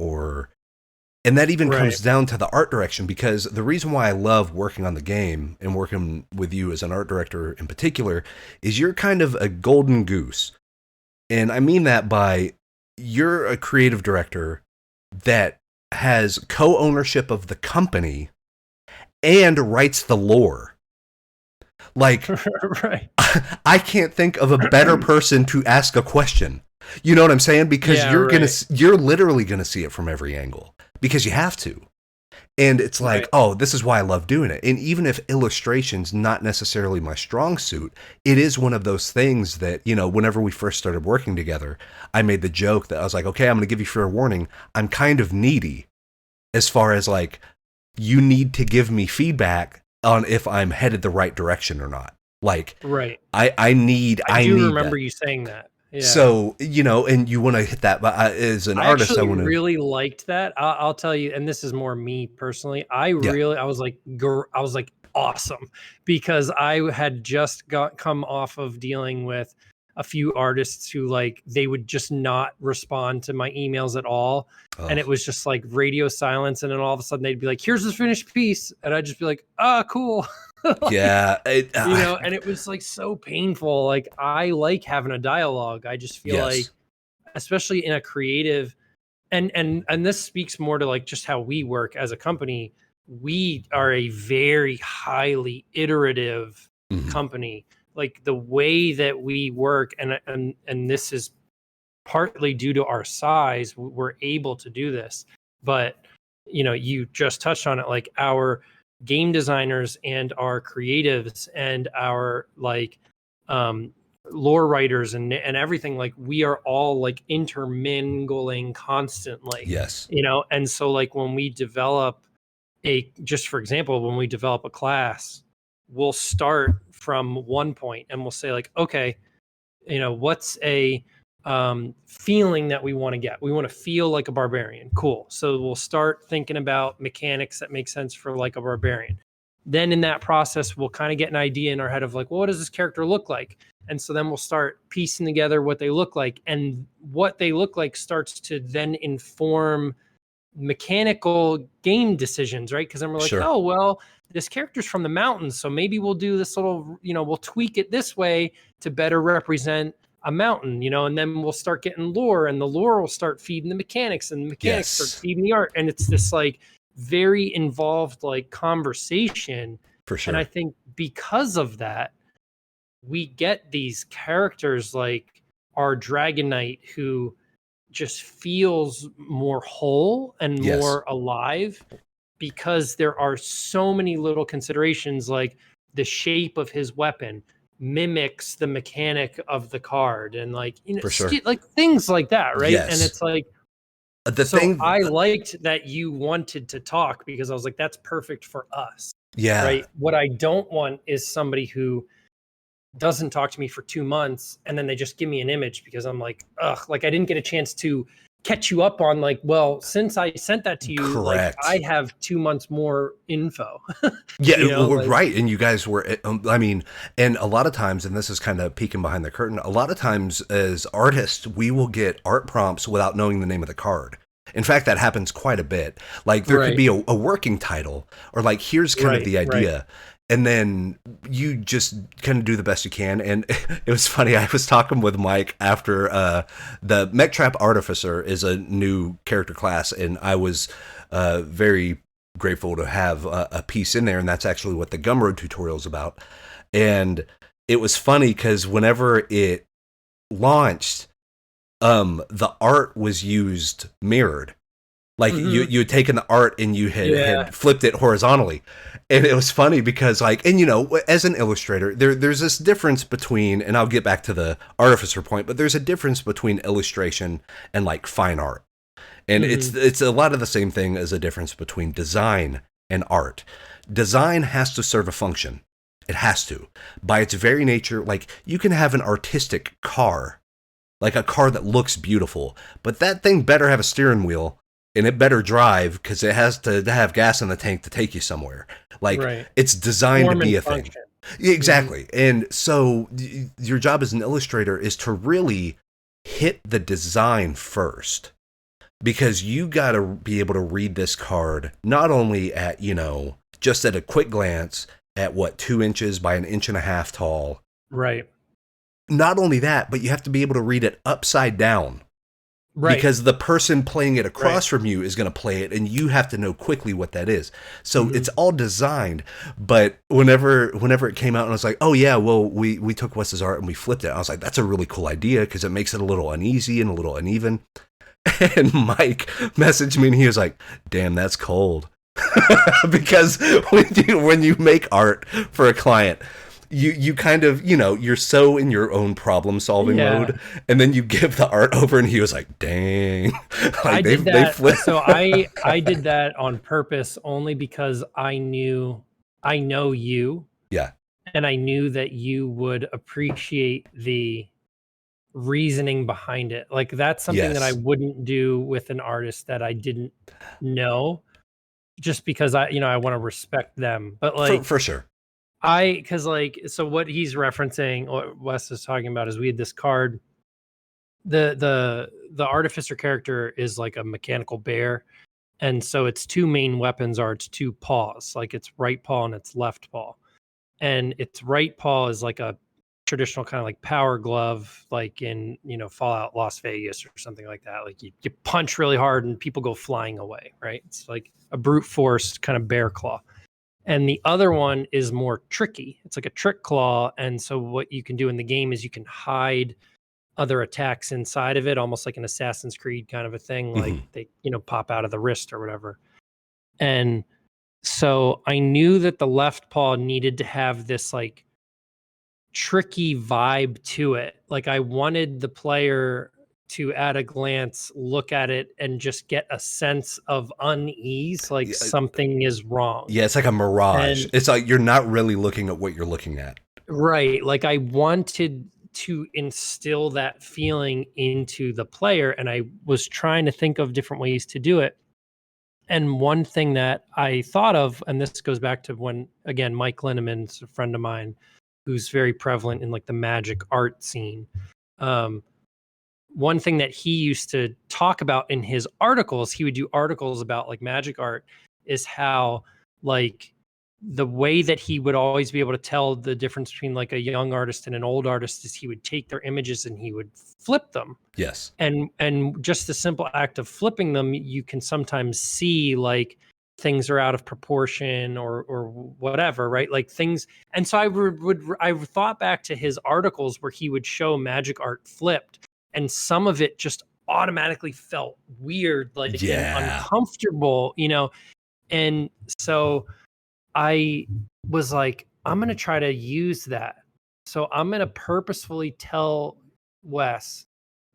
and that even Right. comes down to the art direction, because the reason why I love working on the game and working with you as an art director in particular is you're kind of a golden goose. And I mean that by, you're a creative director that has co-ownership of the company and writes the lore. Like, Right. I can't think of a better person to ask a question. You know what I'm saying? Because Yeah, right, you're literally gonna see it from every angle because you have to. And it's like, right. oh, this is why I love doing it. And even if illustration's not necessarily my strong suit, it is one of those things that, whenever we first started working together, I made the joke that I was like, okay, I'm going to give you fair warning. I'm kind of needy as far as like, you need to give me feedback on if I'm headed the right direction or not. Like Right. I need I do remember that. you saying that. Yeah. So, you know, and you want to hit that, but as an I artist, I actually want to. really liked that. I'll tell you, and this is more me personally. Yeah. I was like, I was like, awesome, because I had just come off of dealing with a few artists who like they would just not respond to my emails at all, and it Oh, was just like radio silence, and then all of a sudden they'd be like, "Here's the finished piece," and I'd just be like, "Ah, cool." Like, yeah. and it was like so painful. Like I like having a dialogue. I just feel like, Yes. especially in a creative, and this speaks more to like just how we work as a company. We are a very highly iterative Mhm. company. Like the way that we work, and this is partly due to our size, we're able to do this. But you just touched on it, like our game designers and our creatives and our like um lore writers and everything, like we are all like intermingling constantly, Yes. and so like when we develop just for example, when we develop a class, we'll start from one point and we'll say like, okay, what's a feeling that we want to get? We want to feel like a barbarian. Cool. So we'll start thinking about mechanics that make sense for like a barbarian. Then in that process, we'll kind of get an idea in our head of like, well, what does this character look like? And so then we'll start piecing together what they look like. And what they look like starts to then inform mechanical game decisions, right? Because then we're like, Sure. oh, well, this character's from the mountains. So maybe we'll do this little, we'll tweak it this way to better represent a mountain, and then we'll start getting lore, and the lore will start feeding the mechanics, and the mechanics start Yes. feeding the art. And it's this like very involved like conversation. For And I sure. think because of that, we get these characters like our Dragon Knight who just feels more whole and Yes. more alive, because there are so many little considerations, like the shape of his weapon mimics the mechanic of the card, and like For sure. like things like that, right? And Yes. it's like, The so thing. I liked that you wanted to talk, because I was like, that's perfect for us, Yeah. right? What I don't want is somebody who doesn't talk to me for 2 months and then they just give me an image, because I'm like, ugh, like I didn't get a chance to catch you up on like, well, since I sent that to you, like I Correct. have 2 months more info. Yeah, well, Like, right. And you guys were, I mean, and a lot of times, and this is kind of peeking behind the curtain, a lot of times as artists, we will get art prompts without knowing the name of the card. In fact, that happens quite a bit. Like there could right, be a working title, or like, here's kind of right, the right. idea. And then you just kind of do the best you can. And it was funny. I was talking with Mike after the Mech Trap Artificer is a new character class, and I was very grateful to have a piece in there, and that's actually what the Gumroad tutorial is about. And it was funny because whenever it launched, the art was used mirrored. Like Hmm. you had taken the art and you Yeah, had flipped it horizontally, and it was funny because like, and as an illustrator, there's this difference between, and I'll get back to the artificer point, but there's a difference between illustration and like fine art. And hmm, it's a lot of the same thing as a difference between design and art. Design has to serve a function. It has to. By its very nature, like you can have an artistic car, like a car that looks beautiful, but that thing better have a steering wheel and it better drive because it has to have gas in the tank to take you somewhere. Like right. it's designed to Form be and a thing. function. Yeah, Hmm. exactly. And so your job as an illustrator is to really hit the design first, because you got to be able to read this card not only at, just at a quick glance at what 2 inches by an inch and a half tall. Right, Not only that, but you have to be able to read it upside down, right, because the person playing it right. across from you is going to play it and you have to know quickly what that is. So Hmm. it's all designed. But whenever it came out and I was like, oh yeah, well, we took Wes's art and we flipped it, I was like, that's a really cool idea because it makes it a little uneasy and a little uneven. And Mike messaged me and he was like, damn, that's cold. Because when you make art for a client, you kind of, you're so in your own problem solving Yeah. mode, and then you give the art over and he was like, dang. I Like did they that. flip. So I did that on purpose, only because I know you, Yeah. and I knew that you would appreciate the reasoning behind it. Like, that's something that I Yes. wouldn't do with an artist that I didn't know, just because I want to respect them. But like, For sure. because like, so what he's referencing, what Wes is talking about, is we had this card. The artificer character is like a mechanical bear, and so its two main weapons are its two paws, like its right paw and its left paw. And its right paw is like a traditional kind of like power glove, like in Fallout Las Vegas or something like that. Like you punch really hard and people go flying away, right? It's like a brute force kind of bear claw. And the other one is more tricky. It's like a trick claw. And so what you can do in the game is you can hide other attacks inside of it, almost like an Assassin's Creed kind of a thing. Like Mhm. they, pop out of the wrist or whatever. And so I knew that the left paw needed to have this like tricky vibe to it. Like I wanted the player to at a glance look at it and just get a sense of unease, like Yeah, something is wrong. yeah, it's like a mirage. And It's like you're not really looking at what you're looking at. right, like I wanted to instill that feeling into the player, and I was trying to think of different ways to do it. And one thing that I thought of, and this goes back to when, again, Mike Linneman's a friend of mine who's very prevalent in like the magic art scene. Um, One thing that he used to talk about in his articles, he would do articles about like magic art, is how like the way that he would always be able to tell the difference between like a young artist and an old artist is he would take their images and he would flip them. Yes. And just the simple act of flipping them, you can sometimes see like things are out of proportion or whatever, right? Like things. And so I thought back to his articles where he would show magic art flipped, and some of it just automatically felt weird, like, and Yeah. uncomfortable, And so I was like, I'm going to try to use that. So I'm going to purposefully tell Wes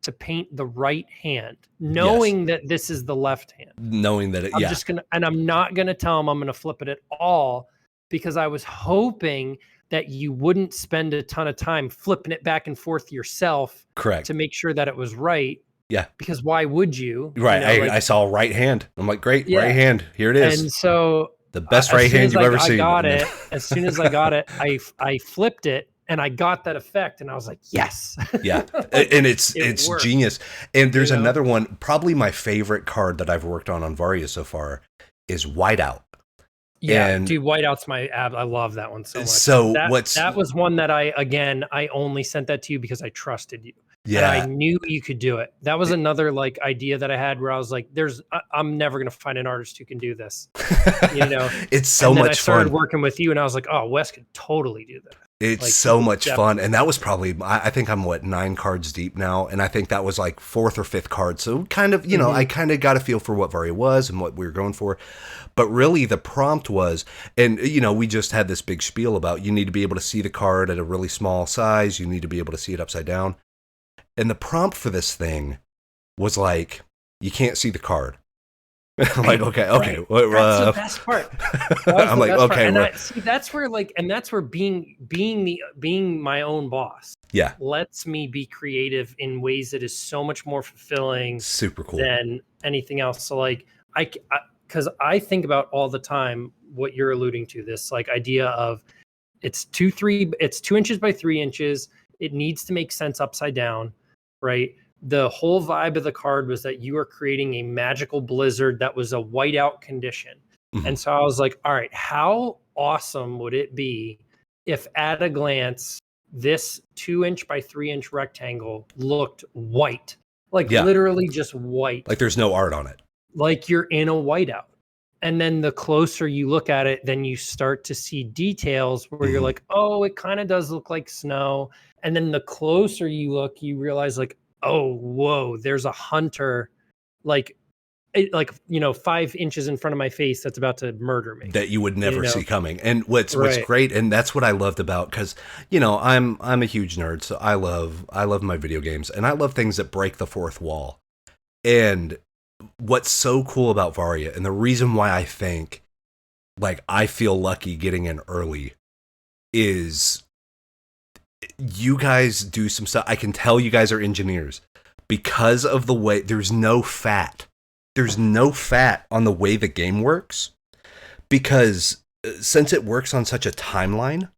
to paint the right hand, Yes. knowing that this is the left hand. Knowing that I'm just going to, and I'm not going to tell him I'm going to flip it at all, because I was hoping that you wouldn't spend a ton of time flipping it back and forth yourself correct. to make sure that it was right. Yeah. Because why would you? Right. Like, I saw right hand. I'm like, great, yeah. right hand. Here it is. And so The best as right soon hand as you've ever I seen. got it, as soon as I got it, I flipped it and I got that effect, and I was like, yes. Yeah. Like, And it's worked, genius. And there's you know? another one, probably my favorite card that I've worked on Varia so far is Whiteout. Yeah, And dude, Whiteout's my ab. I love that one so much. so That was one that I only sent that to you because I trusted you. And I yeah. knew you could do it. That was another like idea that I had where I was like, I'm never gonna find an artist who can do this. It's so And then I much started fun. working with you and I was like, oh, Wes could totally do that. It's Like, so he much could fun. And that was probably, I think I'm 9 cards deep now. And I think that was like 4th or 5th card. So kind of, I kind of got a feel for what Varia was and what we were going for. But really the prompt was, and we just had this big spiel about you need to be able to see the card at a really small size. You need to be able to see it upside down. And the prompt for this thing was like, you can't see the card. I'm like, okay. Right. That's the best part. I'm like, okay. And that's where that's where being my own boss. Yeah. Lets me be creative in ways that is so much more fulfilling, super cool than anything else. So like because I think about all the time what you're alluding to, this like idea of it's 2 inches by 3 inches. It needs to make sense upside down, right? The whole vibe of the card was that you are creating a magical blizzard that was a whiteout condition. Mm-hmm. And so I was like, all right, how awesome would it be if at a glance, this 2 inch by 3 inch rectangle looked white, like literally just white. Like there's no art on it. Like you're in a whiteout. And then the closer you look at it, then you start to see details where you're like, oh, it kind of does look like snow. And then the closer you look, you realize like, oh, whoa, there's a hunter like 5 inches in front of my face that's about to murder me, that you would never see coming. And what's great, and that's what I loved about, because I'm a huge nerd, so I love my video games, and I love things that break the fourth wall. And what's so cool about Varia, and the reason why I think like I feel lucky getting in early, is you guys do some stuff. I can tell you guys are engineers because of the way there's no fat. There's no fat on the way the game works because since it works on such a timeline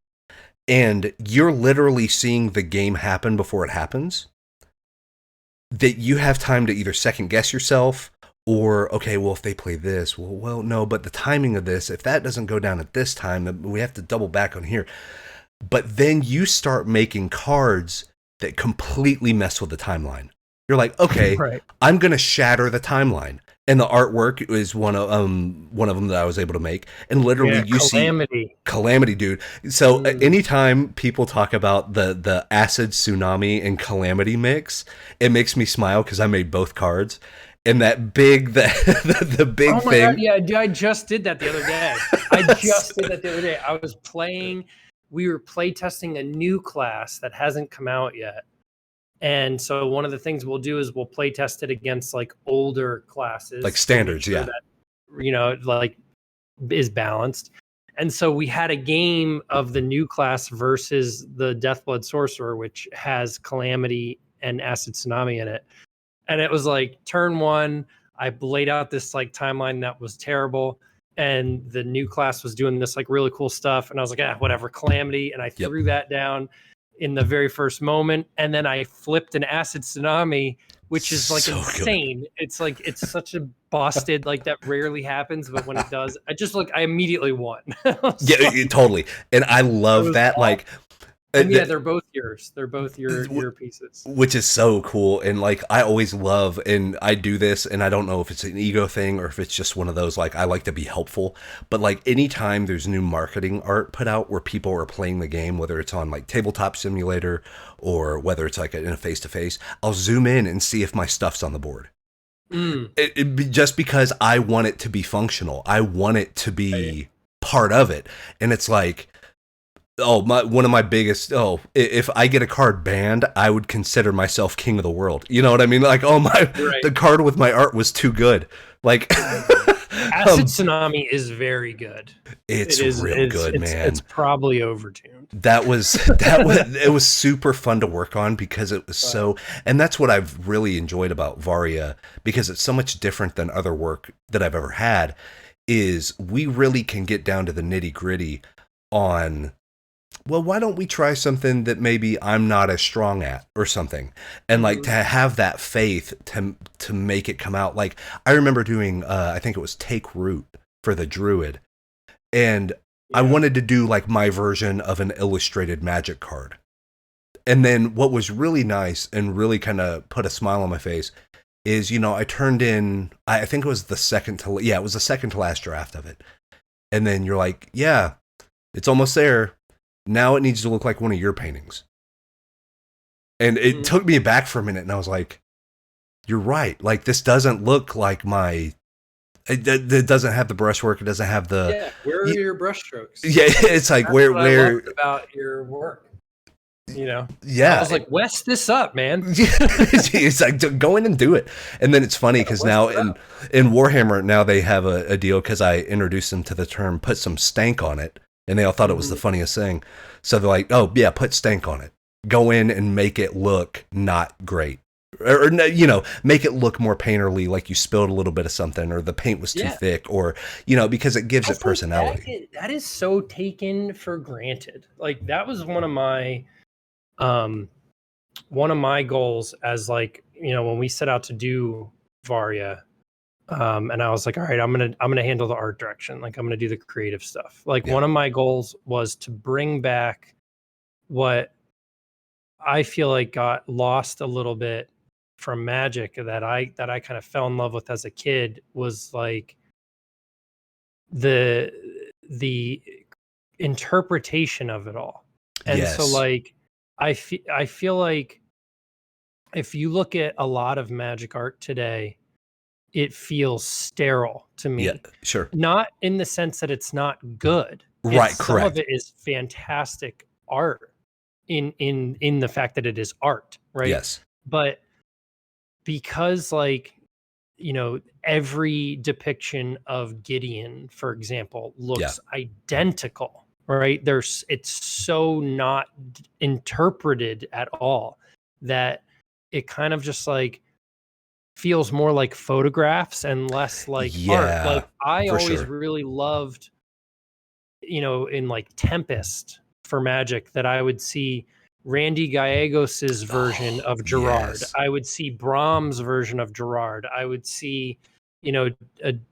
and you're literally seeing the game happen before it happens, that you have time to either second guess yourself or, okay, well, if they play this, well, no, but the timing of this, if that doesn't go down at this time, we have to double back on here. But then you start making cards that completely mess with the timeline. You're like, okay, Right. I'm going to shatter the timeline. And the artwork is one of them that I was able to make. And literally Yeah, you Calamity. see Calamity, dude. So anytime people talk about the acid tsunami and Calamity mix, it makes me smile because I made both cards. And that big, the big Oh my thing. God, yeah, I just did that the other day. We were play testing a new class that hasn't come out yet. And so one of the things we'll do is we'll play test it against like older classes. Like standards, to make sure that, like is balanced. And so we had a game of the new class versus the Deathblood Sorcerer, which has Calamity and Acid Tsunami in it. And it was like turn one, I laid out this like timeline that was terrible. And the new class was doing this like really cool stuff. And I was like, whatever, Calamity. And I threw that down in the very first moment. And then I flipped an Acid Tsunami, which is like so insane. Good. It's like, it's such a busted, like that rarely happens. But when it does, I immediately won. Totally. And I love that. Awesome. Like, and yeah, they're both yours. They're both your pieces. Which is so cool. And like, I always love, and I do this, and I don't know if it's an ego thing or if it's just one of those, like, I like to be helpful. But like, anytime there's new marketing art put out where people are playing the game, whether it's on like Tabletop Simulator or whether it's like in a face-to-face, I'll zoom in and see if my stuff's on the board. Just because I want it to be functional. I want it to be part of it. And it's like, one of my biggest, if I get a card banned, I would consider myself king of the world. You know what I mean? Like, the card with my art was too good. Like, Acid Tsunami is very good. It's real good, man. It's probably overtuned. That was it was super fun to work on because it was so, and that's what I've really enjoyed about Varia, because it's so much different than other work that I've ever had, is we really can get down to the nitty-gritty on, well, why don't we try something that maybe I'm not as strong at or something? And like to have that faith to make it come out. Like I remember doing, I think it was Take Root for the Druid. And I wanted to do like my version of an illustrated Magic card. And then what was really nice and really kind of put a smile on my face is, I turned in, I think it was the second to last draft of it. And then you're like, yeah, it's almost there. Now it needs to look like one of your paintings. And it took me aback for a minute, and I was like, you're right. Like, this doesn't look like it doesn't have the brushwork. It doesn't have the... Yeah, where are your brushstrokes? Yeah, it's like, That's where... what I loved about your work. Yeah. I was like, Wes this up, man. It's like, go in and do it. And then it's funny because now in Warhammer, now they have a deal, because I introduced them to the term, put some stank on it. And they all thought it was the funniest thing. So they're like, oh, yeah, put stank on it. Go in and make it look not great. Or make it look more painterly, like you spilled a little bit of something, or the paint was too thick, or, because it gives it personality. That is so taken for granted. Like, that was one of my goals as, like, when we set out to do Varia. And I was like, all right, I'm gonna handle the art direction. Like, I'm gonna do the creative stuff. Like, one of my goals was to bring back what I feel like got lost a little bit from Magic that I kind of fell in love with as a kid, was like the interpretation of it all. And so like I feel like if you look at a lot of Magic art today, it feels sterile to me. Yeah, sure. Not in the sense that it's not good. Right, correct. Some of it is fantastic art in the fact that it is art, right? Yes. But because, like, every depiction of Gideon, for example, looks identical, right? It's so not interpreted at all that it kind of just like feels more like photographs and less like art. Yeah, Like I for always sure. really loved, in like Tempest for Magic, that I would see Randy Gallegos's version Oh, of Gerard. yes. I would see Brahms' version of Gerard. I would see,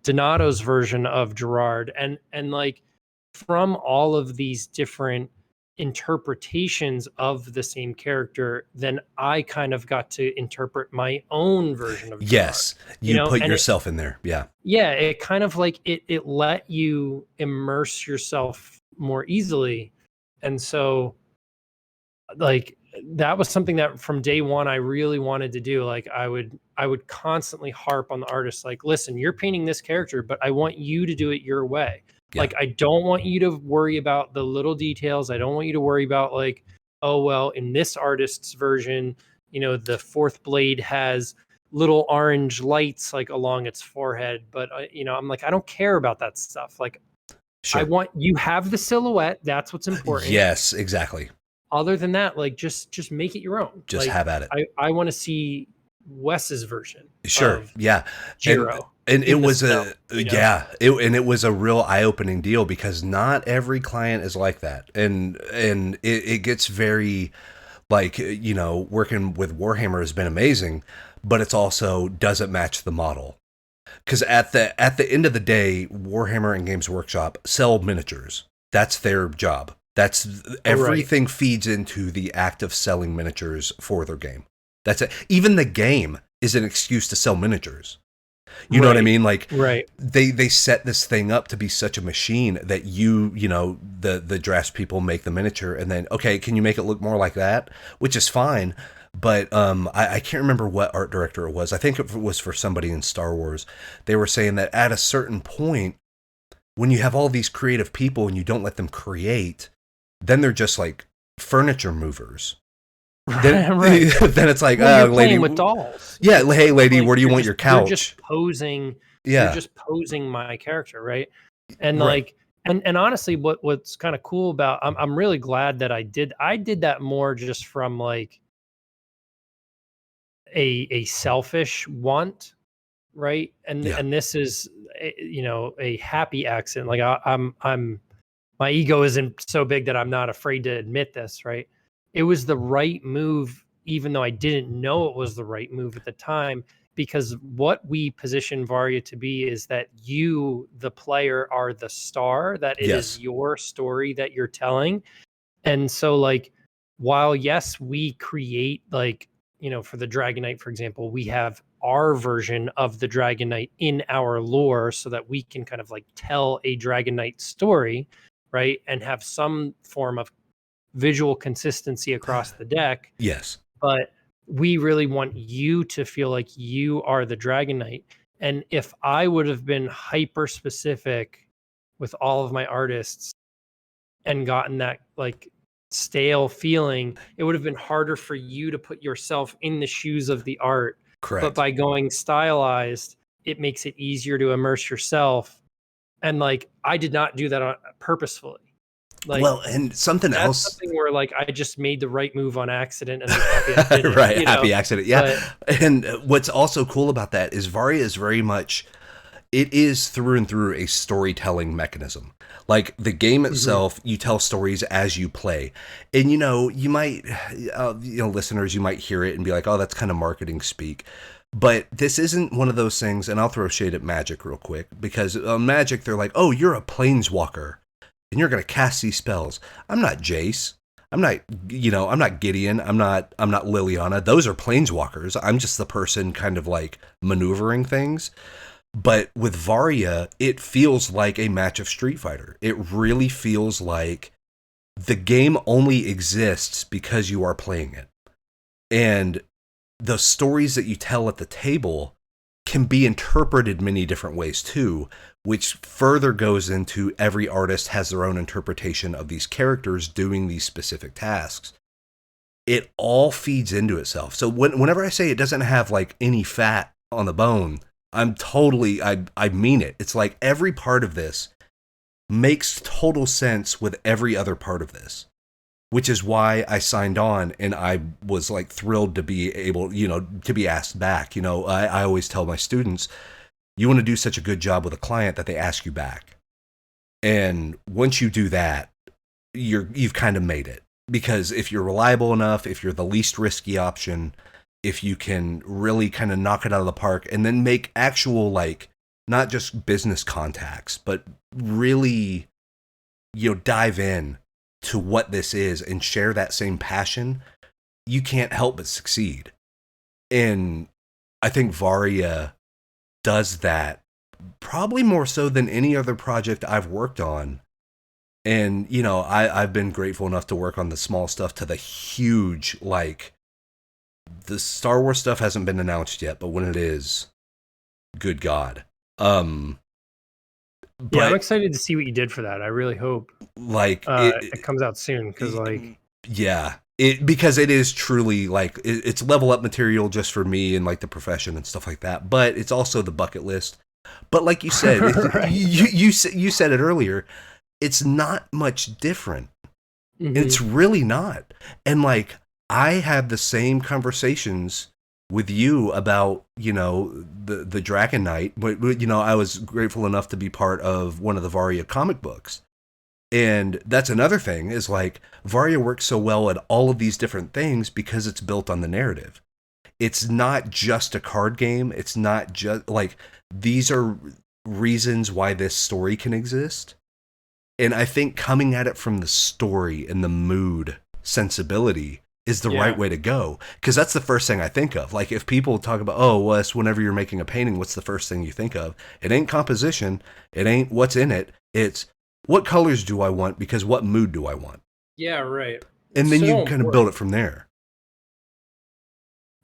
Donato's version of Gerard, and like from all of these different interpretations of the same character, then I kind of got to interpret my own version of Gerard. Yes, you put And it yourself in there. Yeah. yeah, it kind of like it let you immerse yourself more easily. And so like that was something that from day one I really wanted to do. Like I would constantly harp on the artist, like, listen, you're painting this character, but I want you to do it your way. Yeah. Like I don't want you to worry about the little details. I don't want you to worry about like, oh well, in this artist's version, the fourth blade has little orange lights like along its forehead, but I'm like, I don't care about that stuff. Like I Sure. want you have the silhouette, that's what's important. Yes, exactly. Other than that, like just make it your own. Just Like have at it. I want to see Wes's version Sure. of Yeah. And Jiro it in the was snow, and it was a real eye-opening deal because not every client is like that. And it gets very like, working with Warhammer has been amazing, but it's also doesn't match the model. Because at the end of the day, Warhammer and Games Workshop sell miniatures. That's their job. That's everything feeds into the act of selling miniatures for their game. That's it. Even the game is an excuse to sell miniatures. You know what I mean? Like Right. they set this thing up to be such a machine that the drafts people make the miniature and then, okay, can you make it look more like that? Which is fine. But I can't remember what art director it was. I think it was for somebody in Star Wars. They were saying that at a certain point, when you have all these creative people and you don't let them create, then they're just like furniture movers. Then, Right. then it's like, Well, you're lady, playing with dolls. yeah, hey, lady, Like, where do you want your couch? You're just posing. You're Yeah, just posing my character, right? And right. like, and honestly, what's kind of cool about I'm really glad that I did that more just from like a selfish want, right? And Yeah, and this is a happy accident. Like I'm my ego isn't so big that I'm not afraid to admit this, right? It was the right move, even though I didn't know it was the right move at the time, because what we position Varia to be is that you, the player, are the star, that it is yes, your story that you're telling. And so, like, while yes, we create, like, for the Dragon Knight, for example, we have our version of the Dragon Knight in our lore so that we can kind of like tell a Dragon Knight story, right? And have some form of visual consistency across the deck. yes, But we really want you to feel like you are the Dragon Knight. And if I would have been hyper specific with all of my artists and gotten that like stale feeling, it would have been harder for you to put yourself in the shoes of the art. But correct. by going stylized, it makes it easier to immerse yourself. And like I did not do that purposefully. Like Well, and something that's else. something where like I just made the right move on accident and I'm happy I did it, Right, happy accident. But Yeah. And what's also cool about that is Varia is very much, it is through and through a storytelling mechanism. Like the game mhm, itself, you tell stories as you play. And you might, listeners, you might hear it and be like, oh, that's kind of marketing speak. But this isn't one of those things, and I'll throw shade at Magic real quick, because on Magic, they're like, oh, you're a planeswalker, and you're going to cast these spells. I'm not Jace. I'm not Gideon. I'm not Liliana. Those are planeswalkers. I'm just the person kind of like maneuvering things. But with Varia, it feels like a match of Street Fighter. It really feels like the game only exists because you are playing it. And the stories that you tell at the table can be interpreted many different ways too, which further goes into every artist has their own interpretation of these characters doing these specific tasks. It all feeds into itself. So whenever I say it doesn't have like any fat on the bone, I mean it. It's like every part of this makes total sense with every other part of this, which is why I signed on, and I was like thrilled to be able, to be asked back. I always tell my students, you want to do such a good job with a client that they ask you back. And once you do that, you've kind of made it, because if you're reliable enough, if you're the least risky option, if you can really kind of knock it out of the park and then make actual, like, not just business contacts, but really, dive in to what this is and share that same passion, you can't help but succeed. And I think Varia does that probably more so than any other project I've worked on. And, I've been grateful enough to work on the small stuff to the huge, like, the Star Wars stuff hasn't been announced yet, but when it is, good God. Yeah, I'm excited to see what you did for that. I really hope like it comes out soon, because because it is truly like it's level up material just for me and like the profession and stuff like that. But it's also the bucket list. But like you said, right. you said it earlier, it's not much different. Mm-hmm. It's really not. And like I had the same conversations with you about, the Dragon Knight, but I was grateful enough to be part of one of the Varia comic books. And that's another thing, is like Varia works so well at all of these different things because it's built on the narrative. It's not just a card game. It's not just like, these are reasons why this story can exist. And I think coming at it from the story and the mood sensibility is the right way to go. Because that's the first thing I think of. Like, if people talk about, oh, Wes, whenever you're making a painting, what's the first thing you think of? It ain't composition. It ain't what's in it. It's what colors do I want, because what mood do I want? Yeah, right. And then you kind of build it from there.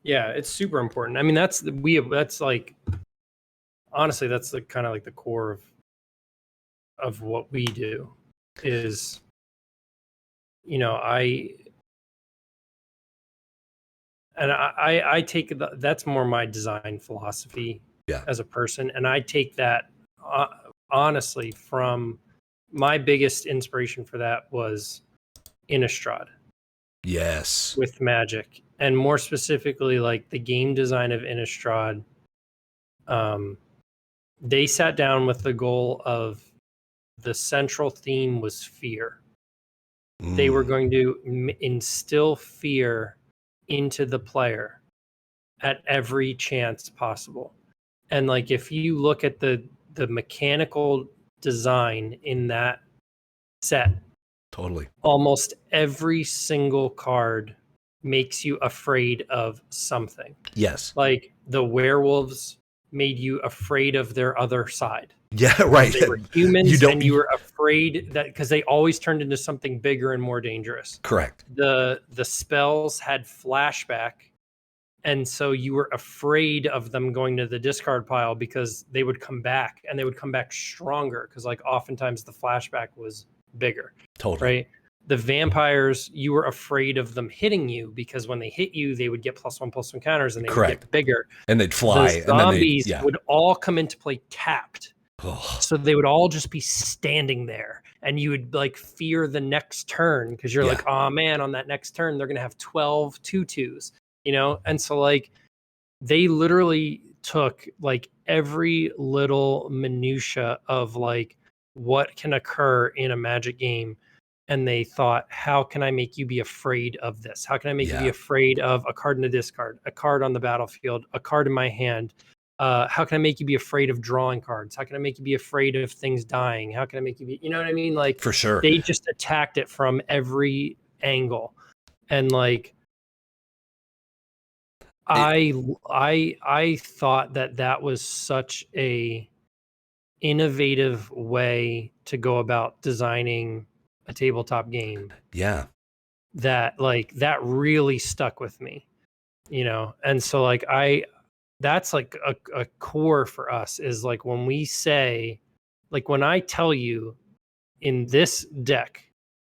Yeah, it's super important. I mean, that's like, honestly, that's the kind of like the core of what we do is, I take that's more my design philosophy as a person. And I take that honestly from my biggest inspiration for that was Innistrad. Yes. With Magic, and more specifically, like the game design of Innistrad. They sat down with the goal of the central theme was fear. They were going to instill fear into the player at every chance possible. And like, if you look at the mechanical design in that set, totally, almost every single card makes you afraid of something. Yes. Like the werewolves made you afraid of their other side. Yeah, right. They were humans, and you were afraid that because they always turned into something bigger and more dangerous. Correct. The spells had flashback, and so you were afraid of them going to the discard pile because they would come back, and they would come back stronger because, like, oftentimes the flashback was bigger. Totally. Right. The vampires, you were afraid of them hitting you because when they hit you, they would get +1/+1 counters, and they would get bigger. And they'd fly. The zombies would all come into play tapped. So they would all just be standing there, and you would like fear the next turn because you're like, oh man, on that next turn, they're going to have 12 2/2s, And so like they literally took like every little minutia of like what can occur in a Magic game. And they thought, how can I make you be afraid of this? How can I make you be afraid of a card in the discard, a card on the battlefield, a card in my hand? How can I make you be afraid of drawing cards? How can I make you be afraid of things dying? How can I make you be, you know what I mean? Like, for sure, they just attacked it from every angle. And like, I thought that was such a innovative way to go about designing a tabletop game. Yeah. That really stuck with me, And so like that's like a core for us is like when we say, like when I tell you in this deck,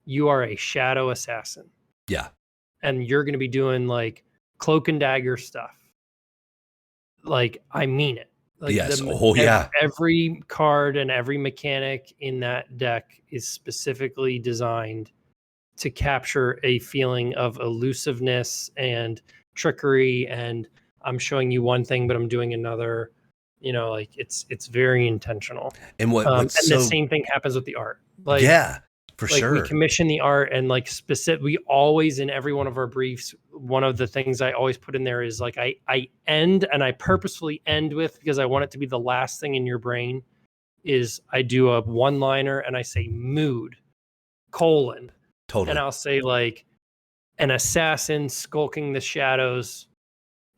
you are a shadow assassin. Yeah. And you're going to be doing like cloak and dagger stuff. Like, I mean it. Like Yes. Oh yeah. every card and every mechanic in that deck is specifically designed to capture a feeling of elusiveness and trickery, and I'm showing you one thing but I'm doing another. Like it's very intentional. And what's And the so same thing happens with the art. yeah, for Like we sure. commission the art, and like specific, we always, in every one of our briefs, one of the things I always put in there is like I end, and I purposefully end with, because I want it to be the last thing in your brain, is I do a one liner and I say mood colon, and Totally. I'll say like an assassin skulking the shadows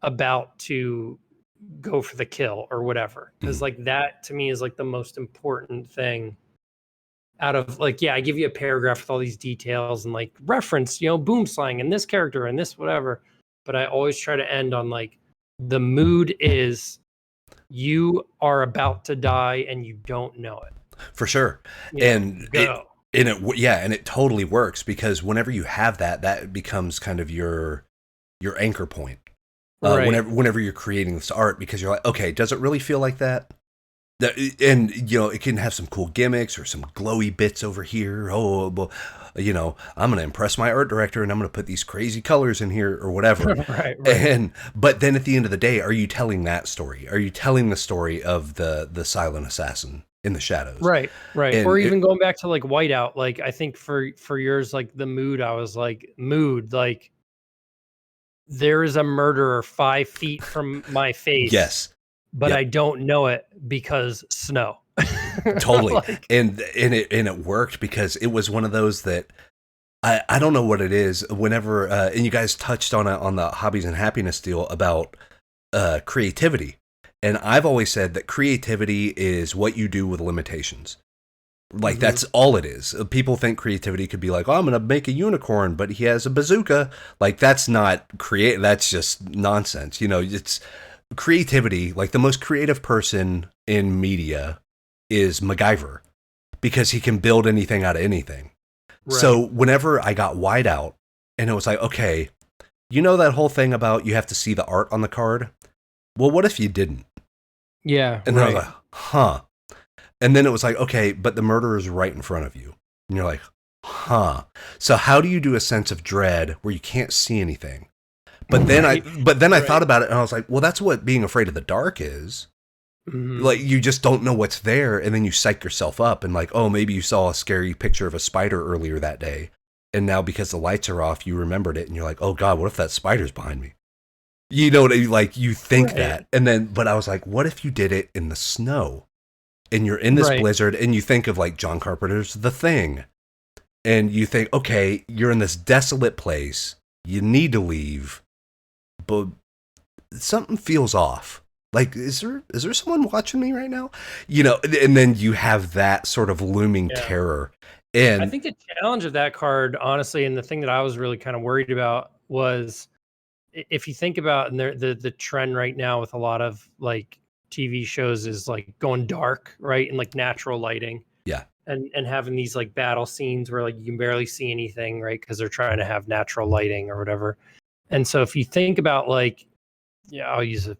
about to go for the kill or whatever, because Mhm. like that to me is like the most important thing out of, like, yeah, I give you a paragraph with all these details and like reference, boom slang and this character and this whatever, but I always try to end on like, the mood is you are about to die and you don't know it. For sure. And Go. yeah, and it totally works, because whenever you have that, that becomes kind of your anchor point. Right. Whenever you're creating this art, because you're like, okay, does it really feel like that? And it can have some cool gimmicks or some glowy bits over here. Oh, well, I'm gonna impress my art director and I'm gonna put these crazy colors in here or whatever. Right. And but then at the end of the day, are you telling that story? Are you telling the story of the silent assassin in the shadows? Right. Or And even going back to like whiteout, like I think for yours, like the mood, I was like, mood, like there is a murderer 5 feet from my face, yes, but yep, I don't know it because snow. totally. Like, And it worked, because it was one of those that I don't know what it is. Whenever and you guys touched on it on the hobbies and happiness deal about creativity, and I've always said that creativity is what you do with limitations. Like mhm. that's all it is. People think creativity could be like, oh, I'm gonna make a unicorn, but he has a bazooka. Like that's not create. That's just nonsense. It's creativity. Like the most creative person in media is MacGyver, because he can build anything out of anything. So Right. whenever I got wide out, and it was like, okay, that whole thing about you have to see the art on the card. Well, what if you didn't? Yeah, And then I was right. like, huh. And then it was like, okay, but the murderer's right in front of you. And you're like, huh. So how do you do a sense of dread where you can't see anything? But then I Right. but then I Right. thought about it and I was like, well, that's what being afraid of the dark is. Mhm. Like you just don't know what's there, and then you psych yourself up, and like, oh, maybe you saw a scary picture of a spider earlier that day, and now because the lights are off, you remembered it, and you're like, oh God, what if that spider's behind me? Like you think Right. that, and then, but I was like, what if you did it in the snow? And you're in this Right. blizzard, and you think of like John Carpenter's The Thing, and you think, okay, you're in this desolate place, you need to leave, but something feels off. Like, is there someone watching me right now? And then you have that sort of looming Yeah. terror. I And think the challenge of that card, honestly, and the thing that I was really kind of worried about was, if you think about, and the trend right now with a lot of like TV shows is like going dark, right? And like natural lighting, yeah, and having these like battle scenes where like you can barely see anything, right? Because they're trying to have natural lighting or whatever. And so if you think about like, yeah, I'll use a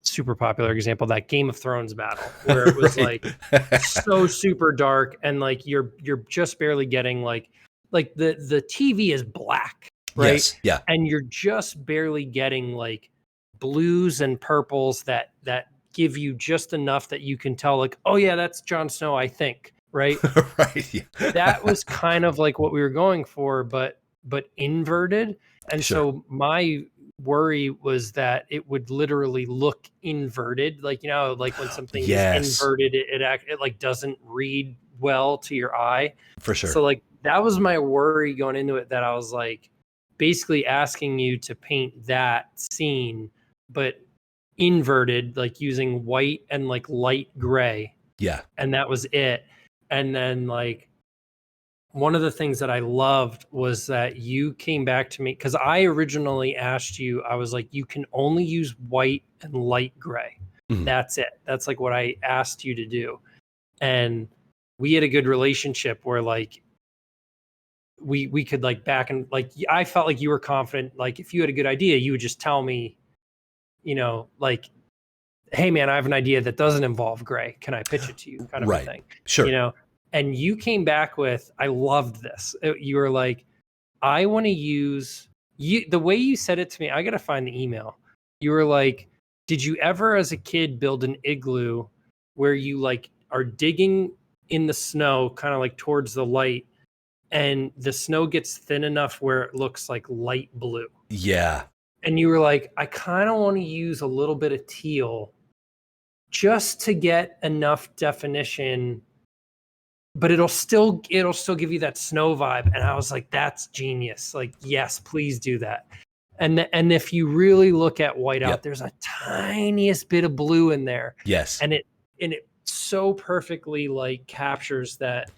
super popular example, that Game of Thrones battle where it was right. like so super dark, and like you're just barely getting like the TV is black, right? yes, yeah, And you're just barely getting like blues and purples that give you just enough that you can tell like, oh yeah, that's Jon Snow, I think, right? right, yeah. That was kind of like what we were going for, but inverted. And Sure. so my worry was that it would literally look inverted, like, like when something is Yes, inverted, it like doesn't read well to your eye. for sure. So like that was my worry going into it, that I was like basically asking you to paint that scene but inverted, like using white and like light gray, Yeah, and that was it. And then like one of the things that I loved was that you came back to me, because I originally asked you, I was like, you can only use white and light gray. mhm, That's it. That's like what I asked you to do. And we had a good relationship where like we could like back and like I felt like you were confident. Like if you had a good idea, you would just tell me, like hey man, I have an idea that doesn't involve gray. Can I pitch it to you? Kind of a Right. thing. Sure. You know, and you came back with, I loved this. You were like, I want to use the way you said it to me. I got to find the email. You were like, did you ever as a kid build an igloo where you like are digging in the snow, kind of like towards the light, and the snow gets thin enough where it looks like light blue? Yeah. And you were like, I kind of want to use a little bit of teal just to get enough definition, but it'll still give you that snow vibe. And I was like, that's genius. Like, yes, please do that. And if you really look at whiteout, Yep. there's a tiniest bit of blue in there. Yes. And it so perfectly like captures that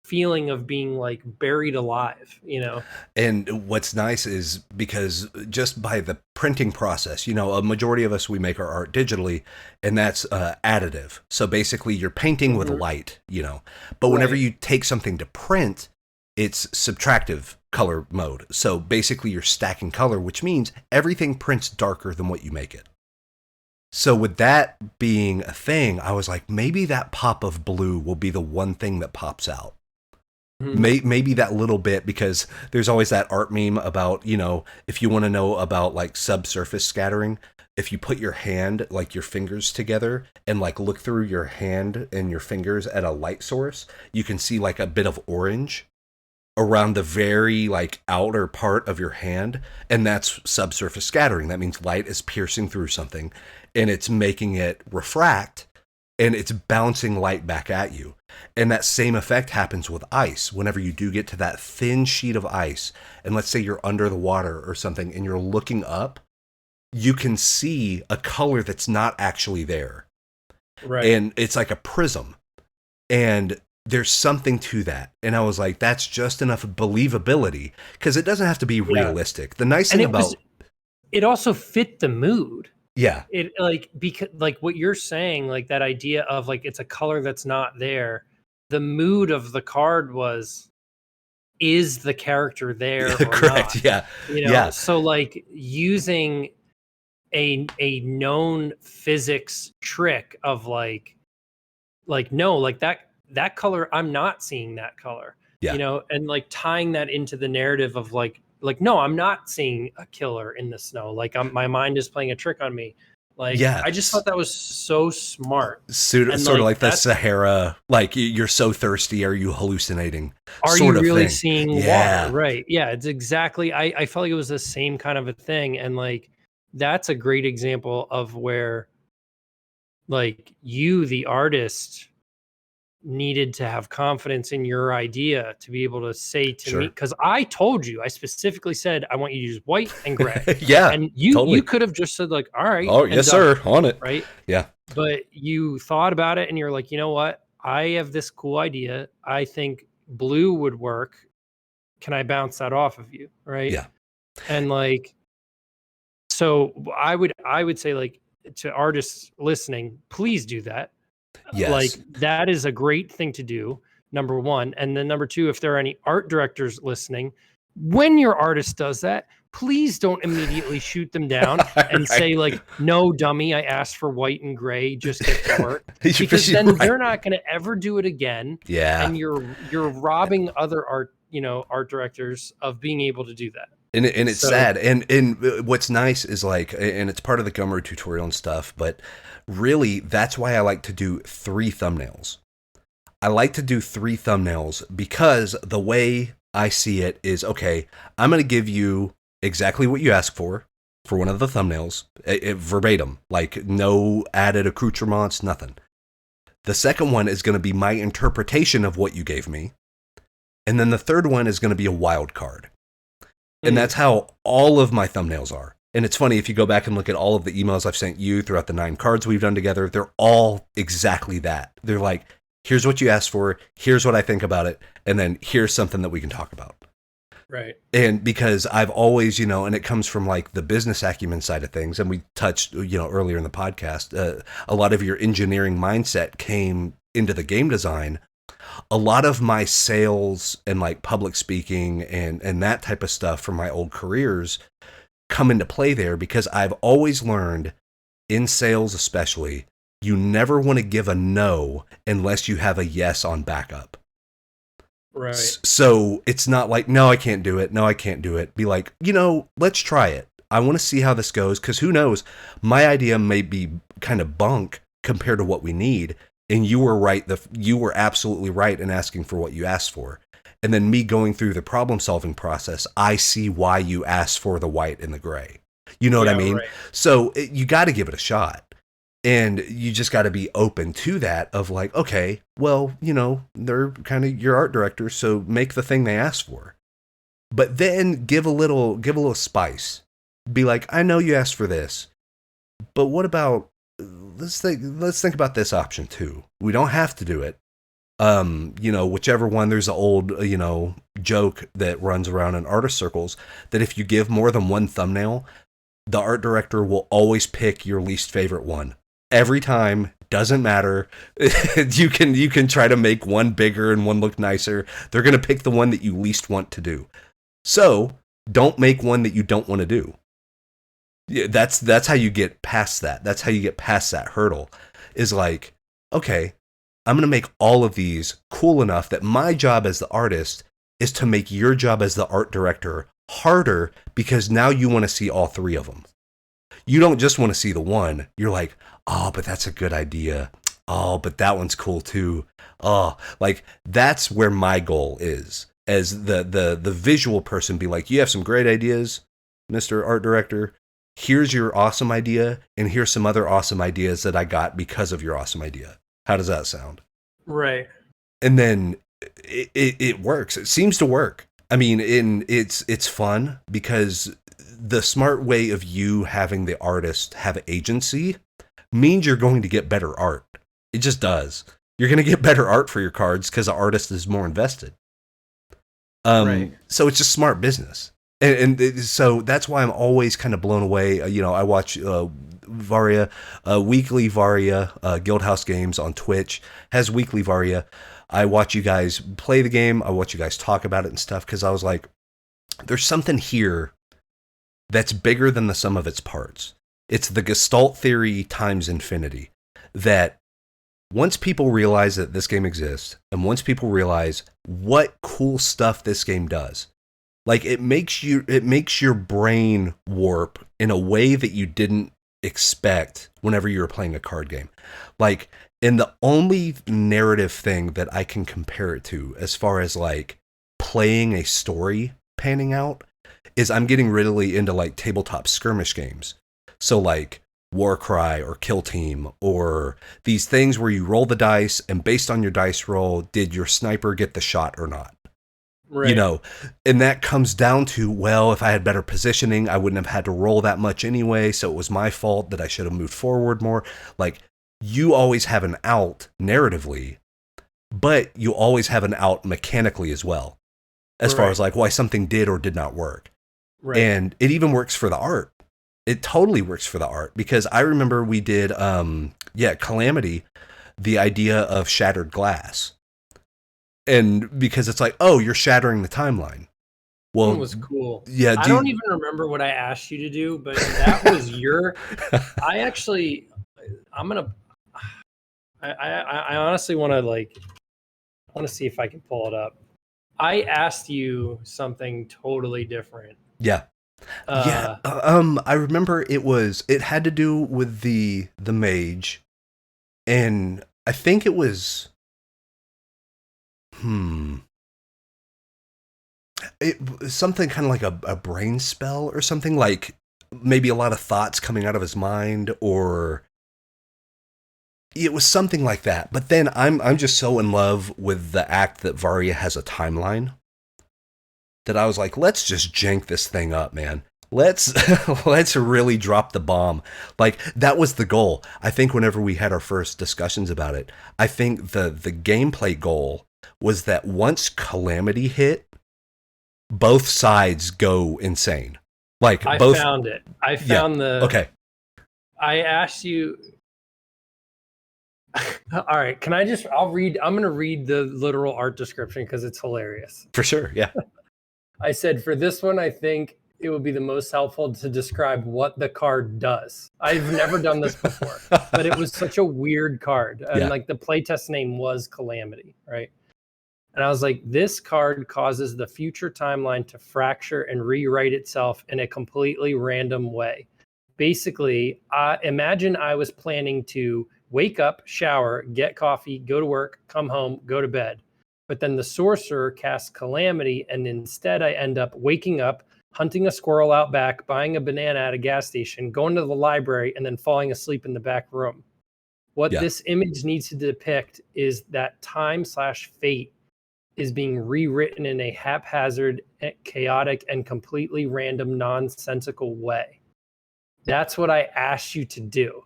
feeling of being like buried alive, you know? And what's nice is because just by the printing process, you know, a majority of us, we make our art digitally, and that's additive. So basically you're painting with light, you know, but whenever you take something to print, it's subtractive color mode. So basically you're stacking color, which means everything prints darker than what you make it. So with that being a thing, I was like, maybe that pop of blue will be the one thing that pops out. Maybe that little bit, because there's always that art meme about, you know, if you want to know about like subsurface scattering, if you put your hand, like your fingers together and like look through your hand and your fingers at a light source, you can see like a bit of orange around the very like outer part of your hand. And that's subsurface scattering. That means light is piercing through something and it's making it refract, and it's bouncing light back at you. And that same effect happens with ice. Whenever you do get to that thin sheet of ice, and let's say you're under the water or something, and you're looking up, you can see a color that's not actually there. Right. And it's like a prism. And there's something to that. And I was like, that's just enough believability, because it doesn't have to be realistic. The nice thing about it also fit the mood. Yeah. It like, because like what you're saying, like that idea of like it's a color that's not there. The mood of the card was, is the character there or correct. not? Yeah. You know, Yeah. so like using a known physics trick of like no, like that color, I'm not seeing that color. Yeah. You know, and like tying that into the narrative of like no, I'm not seeing a killer in the snow. Like my mind is playing a trick on me. Like, yeah, I just thought that was so smart. Sort of like the Sahara, like you're so thirsty, are you hallucinating? Are sort you of really thing. seeing water? Right. Yeah, it's exactly. I felt like it was the same kind of a thing. And like, that's a great example of where like you, the artist, needed to have confidence in your idea to be able to say to me, because I told you, I specifically said, I want you to use white and gray. Yeah. And you totally. you could have just said like, all right. Oh, yes, sir. On it. Right. Yeah. But you thought about it and you're like, you know what? I have this cool idea. I think blue would work. Can I bounce that off of you? Right. Yeah. And like, so I would say like to artists listening, please do that. Yes. Like that is a great thing to do, number one. And then number two, if there are any art directors listening, when your artist does that, please don't immediately shoot them down and say like, no, dummy, I asked for white and gray, just get to work. Because then they're not going to ever do it again. Yeah. And you're robbing other art directors of being able to do that. And it's sad. And what's nice is like, and it's part of the Gumroad tutorial and stuff, but really that's why I like to do 3 thumbnails. I like to do 3 thumbnails because the way I see it is, okay, I'm going to give you exactly what you asked for one of the thumbnails, verbatim, like no added accoutrements, nothing. The second one is going to be my interpretation of what you gave me. And then the third one is going to be a wild card. And that's how all of my thumbnails are. And it's funny, if you go back and look at all of the emails I've sent you throughout the 9 cards we've done together, they're all exactly that. They're like, here's what you asked for, here's what I think about it, and then here's something that we can talk about. Right. And because I've always, and it comes from like the business acumen side of things, and we touched, earlier in the podcast, a lot of your engineering mindset came into the game design. A lot of my sales and like public speaking and that type of stuff from my old careers come into play there, because I've always learned in sales especially, you never want to give a no unless you have a yes on backup. Right. So it's not like, no, I can't do it. No, I can't do it. Be like, let's try it. I want to see how this goes, because who knows? My idea may be kind of bunk compared to what we need. And you were right. You were absolutely right in asking for what you asked for. And then me going through the problem solving process, I see why you asked for the white and the gray. You know what I mean? Right. So you got to give it a shot. And you just got to be open to that of like, okay, well, they're kind of your art directors, so make the thing they asked for. But then give a little spice. Be like, I know you asked for this, but what about, let's think about this option too. We don't have to do it. Whichever one, there's an old, joke that runs around in artist circles that if you give more than one thumbnail, the art director will always pick your least favorite one. Every time, doesn't matter. you can try to make one bigger and one look nicer. They're going to pick the one that you least want to do. So don't make one that you don't want to do. Yeah, that's how you get past that. That's how you get past that hurdle. Is like, okay, I'm going to make all of these cool enough that my job as the artist is to make your job as the art director harder, because now you want to see all three of them. You don't just want to see the one. You're like, oh, but that's a good idea. Oh, but that one's cool too. Oh, like that's where my goal is as the visual person. Be like, you have some great ideas, Mr. Art Director. Here's your awesome idea, and here's some other awesome ideas that I got because of your awesome idea. How does that sound? Right. And then it works. It seems to work. I mean, it's fun because the smart way of you having the artist have agency means you're going to get better art. It just does. You're going to get better art for your cards because the artist is more invested. Right. So it's just smart business. And so that's why I'm always kind of blown away. I watch Varia, weekly Varia, Guildhouse Games on Twitch has weekly Varia. I watch you guys play the game. I watch you guys talk about it and stuff, because I was like, there's something here that's bigger than the sum of its parts. It's the Gestalt theory times infinity. That once people realize that this game exists, and once people realize what cool stuff this game does, like it makes your brain warp in a way that you didn't expect whenever you were playing a card game. Like, and the only narrative thing that I can compare it to as far as like playing a story panning out is I'm getting really into like tabletop skirmish games. So like Warcry or Kill Team, or these things where you roll the dice, and based on your dice roll, did your sniper get the shot or not? Right. And that comes down to, well, if I had better positioning, I wouldn't have had to roll that much anyway, so it was my fault that I should have moved forward more. Like, you always have an out narratively, but you always have an out mechanically as well, as far as like why something did or did not work. Right. And it even works for the art. It totally works for the art, because I remember we did, Calamity, the idea of shattered glass. And because it's like, oh, you're shattering the timeline. Well, it was cool. Yeah, I don't even remember what I asked you to do, but that was I honestly want to see if I can pull it up. I asked you something totally different. Yeah. I remember it had to do with the mage, and I think it was it was something kind of like a brain spell or something, like maybe a lot of thoughts coming out of his mind, or it was something like that. But then I'm just so in love with the act that Varia has a timeline that I was like, let's just jank this thing up, man. Let's really drop the bomb. Like, that was the goal. I think whenever we had our first discussions about it, I think the gameplay goal was that once Calamity hit, both sides go insane. Like, I both found it. I found Okay. I asked you. All right, I'm going to read the literal art description because it's hilarious. For sure, yeah. I said, for this one, I think it would be the most helpful to describe what the card does. I've never done this before, but it was such a weird card. And Yeah. like the playtest name was Calamity, right? And I was like, this card causes the future timeline to fracture and rewrite itself in a completely random way. Basically, imagine I was planning to wake up, shower, get coffee, go to work, come home, go to bed. But then the sorcerer casts Calamity, and instead I end up waking up, hunting a squirrel out back, buying a banana at a gas station, going to the library, and then falling asleep in the back room. What Yeah. this image needs to depict is that time/fate is being rewritten in a haphazard, chaotic, and completely random, nonsensical way. That's what I asked you to do.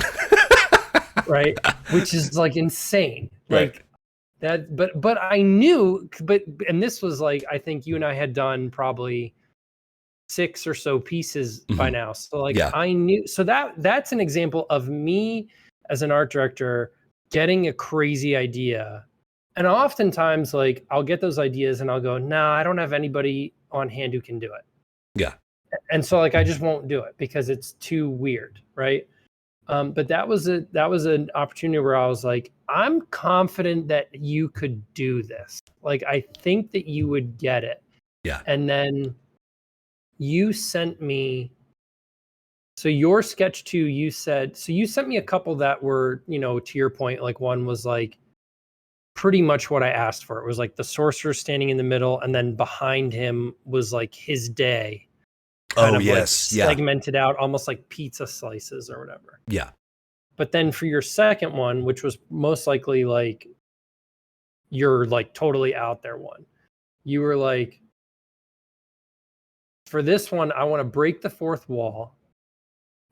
Right? Which is like insane. Right. Like that, but I knew, and this was like, I think you and I had done probably 6 or so pieces by now. So like Yeah. I knew, so that's an example of me as an art director getting a crazy idea. And oftentimes like I'll get those ideas and I'll go, nah, I don't have anybody on hand who can do it. Yeah. And so like I just won't do it because it's too weird, right? But that was an opportunity where I was like, I'm confident that you could do this. Like I think that you would get it. Yeah. And then you sent me, so your sketch 2, you said, so you sent me a couple that were, you know, to your point, like one was like pretty much what I asked for. It was like the sorcerer standing in the middle, and then behind him was like his day. Kind Oh, of yes. like Yeah. segmented out, almost like pizza slices or whatever. Yeah. But then for your second one, which was most likely like you're like totally out there one, you were like, for this one, I want to break the fourth wall.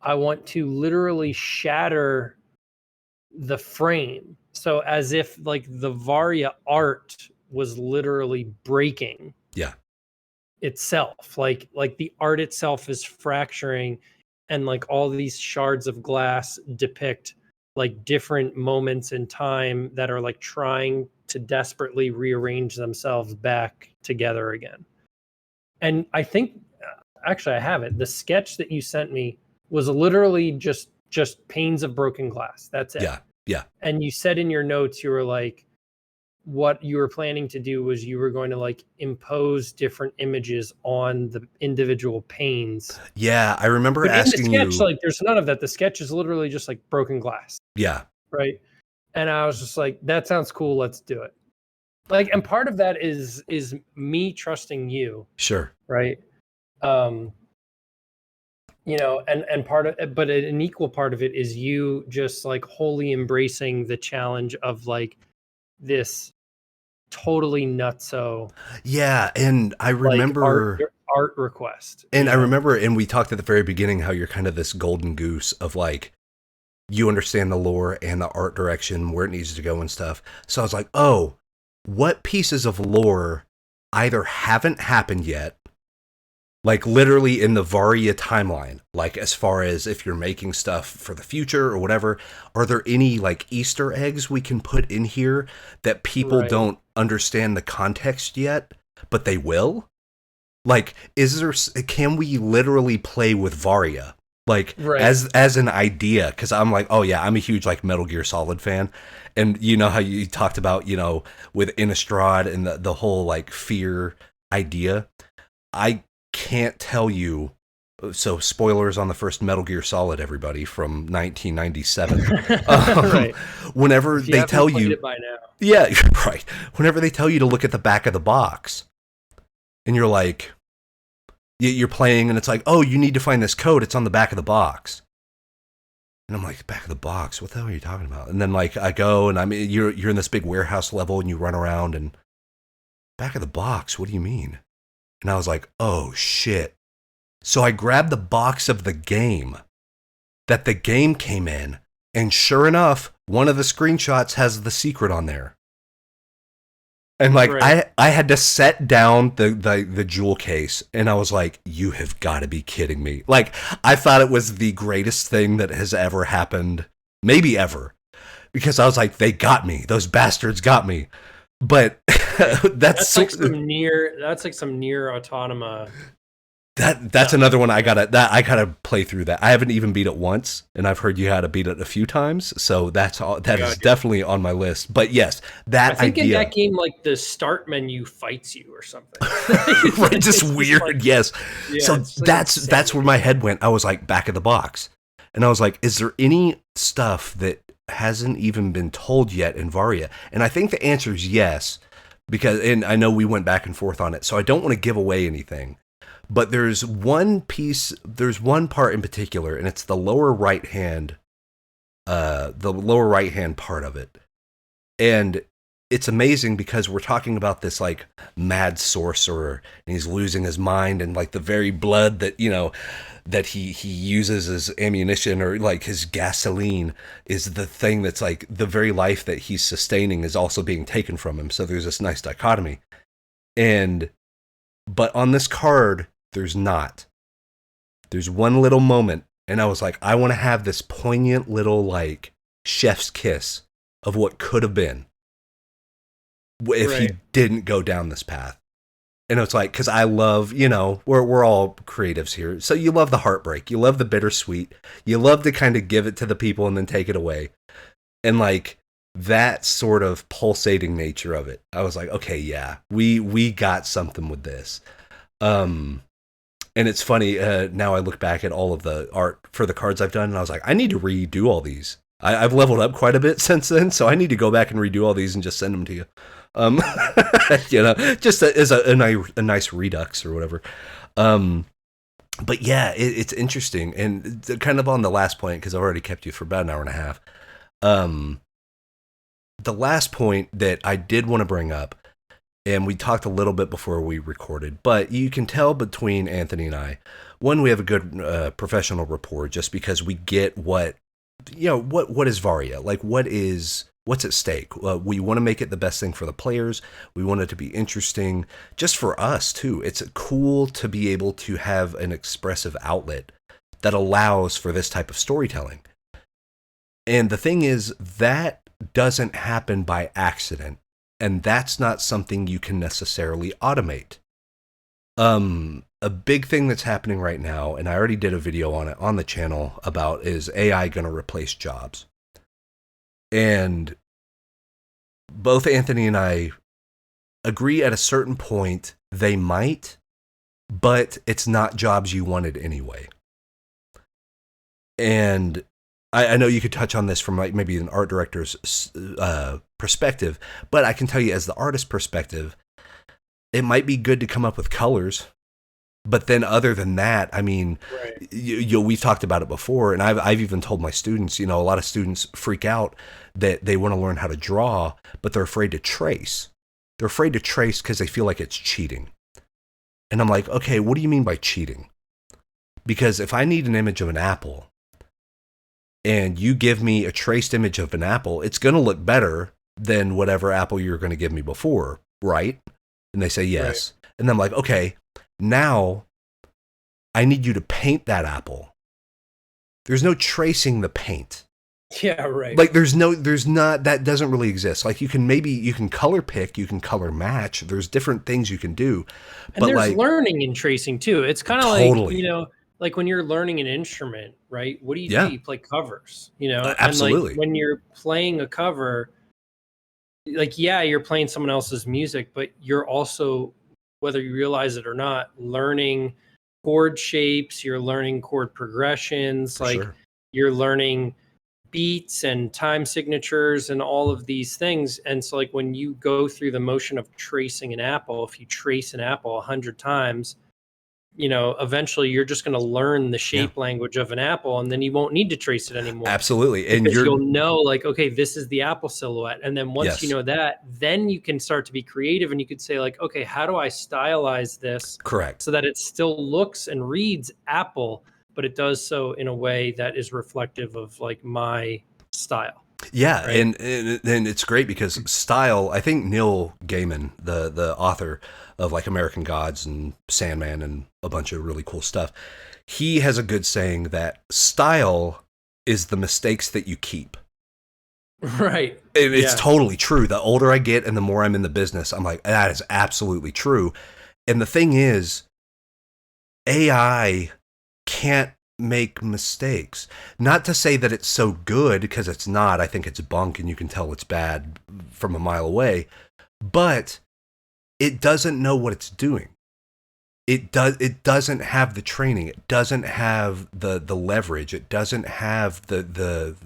I want to literally shatter the frame. So as if like the Varia art was literally breaking Yeah. itself. Like the art itself is fracturing, and like all these shards of glass depict like different moments in time that are like trying to desperately rearrange themselves back together again. And I think actually I have it. The sketch that you sent me was literally just panes of broken glass. That's it. Yeah. Yeah. And you said in your notes, you were like, what you were planning to do was you were going to like impose different images on the individual panes. Yeah. I remember But asking in the sketch, you. like there's none of that. The sketch is literally just like broken glass. Yeah. Right. And I was just like, that sounds cool. Let's do it. Like, and part of that is me trusting you. Sure. Right. You know, and part of, but an equal part of it is you just like wholly embracing the challenge of like this totally nutso. Yeah. And I remember. Like art request. And I remember, and we talked at the very beginning how you're kind of this golden goose of like, you understand the lore and the art direction, where it needs to go and stuff. So I was like, oh, what pieces of lore either haven't happened yet, like literally in the Varia timeline, like as far as if you're making stuff for the future or whatever, are there any like Easter eggs we can put in here that people don't understand the context yet, but they will? Like, can we literally play with Varia? Like, as an idea? Because I'm like, oh yeah, I'm a huge like Metal Gear Solid fan. And you know how you talked about, you know, with Innistrad and the whole like fear idea. I can't tell you. So spoilers on the first Metal Gear Solid, everybody, from 1997. Whenever they tell you, it by now. Yeah, right. Whenever they tell you to look at the back of the box, and you're like, you're playing, and it's like, oh, you need to find this code. It's on the back of the box. And I'm like, back of the box? What the hell are you talking about? And then like I go, and you're in this big warehouse level, and you run around, and back of the box? What do you mean? And I was like, oh shit. So I grabbed the box of the game that the game came in, and sure enough, one of the screenshots has the secret on there. And like I had to set down the jewel case, and I was like, you have got to be kidding me. Like, I thought it was the greatest thing that has ever happened, maybe ever. Because I was like, they got me. Those bastards got me. But that's like some near Autonoma That's another one I gotta play through that. I haven't even beat it once, and I've heard you had to beat it a few times. So that is definitely on my list. But yes, that I think idea. in that game, like the start menu fights you or something. Right, just weird. Like, yes. Yeah, so like that's where my head went. I was like back of the box, and I was like, is there any stuff that hasn't even been told yet in Varia? And I think the answer is yes, because and I know we went back and forth on it. So I don't want to give away anything. But there's one part in particular, and it's the lower right hand part of it. And it's amazing because we're talking about this like mad sorcerer, and he's losing his mind, and like the very blood that, that he uses as ammunition, or like his gasoline, is the thing that's like the very life that he's sustaining is also being taken from him. So there's this nice dichotomy. But on this card, there's not. There's one little moment, and I was like, I want to have this poignant little like chef's kiss of what could have been if he didn't go down this path. And it's like, because I love, we're all creatives here, so you love the heartbreak, you love the bittersweet, you love to kind of give it to the people and then take it away, and like that sort of pulsating nature of it. I was like, okay, yeah, we got something with this. And it's funny, now I look back at all of the art for the cards I've done, and I was like, I need to redo all these. I've leveled up quite a bit since then, so I need to go back and redo all these and just send them to you. Just as a nice redux or whatever. But yeah, it's interesting. And kind of on the last point, because I've already kept you for about an hour and a half. The last point that I did want to bring up, and we talked a little bit before we recorded, but you can tell between Anthony and I, one, we have a good professional rapport just because we get what is Varia? Like, what's at stake? We want to make it the best thing for the players. We want it to be interesting just for us too. It's cool to be able to have an expressive outlet that allows for this type of storytelling. And the thing is, that doesn't happen by accident. And that's not something you can necessarily automate. A big thing that's happening right now, and I already did a video on it on the channel about, is AI going to replace jobs? And both Anthony and I agree at a certain point they might, but it's not jobs you wanted anyway. And I know you could touch on this from like maybe an art director's perspective, but I can tell you as the artist perspective, it might be good to come up with colors. But then other than that, I mean, we've talked about it before, and I've even told my students, a lot of students freak out that they want to learn how to draw, but they're afraid to trace. They're afraid to trace because they feel like it's cheating. And I'm like, okay, what do you mean by cheating? Because if I need an image of an apple, and you give me a traced image of an apple, it's going to look better than whatever apple you're going to give me before, right? And they say yes. Right. And I'm like, okay, now I need you to paint that apple. There's no tracing the paint. Yeah, right. Like there's not, that doesn't really exist. Like you can color pick, you can color match. There's different things you can do. And but there's learning in tracing too. It's kind of totally. like, like when you're learning an instrument, right? What do you do? You play covers, Absolutely. And like when you're playing a cover, like, yeah, you're playing someone else's music, but you're also, whether you realize it or not, learning chord shapes, you're learning chord progressions, you're learning beats and time signatures and all of these things. And so like when you go through the motion of tracing an apple, if you trace an apple 100 times, eventually you're just going to learn the shape language of an apple, and then you won't need to trace it anymore. Absolutely. And you'll know like, okay, this is the apple silhouette. And then once you know that, then you can start to be creative, and you could say like, okay, how do I stylize this? Correct. So that it still looks and reads apple, but it does so in a way that is reflective of like my style. Yeah, right? and it's great because style, I think Neil Gaiman, the author of like American Gods and Sandman and a bunch of really cool stuff, he has a good saying that style is the mistakes that you keep. Right. And it's totally true. The older I get and the more I'm in the business, I'm like, that is absolutely true. And the thing is, AI can't make mistakes. Not to say that it's so good, because it's not. I think it's bunk and you can tell it's bad from a mile away, but it doesn't know what it's doing. It doesn't have the training. It doesn't have the leverage. It doesn't have the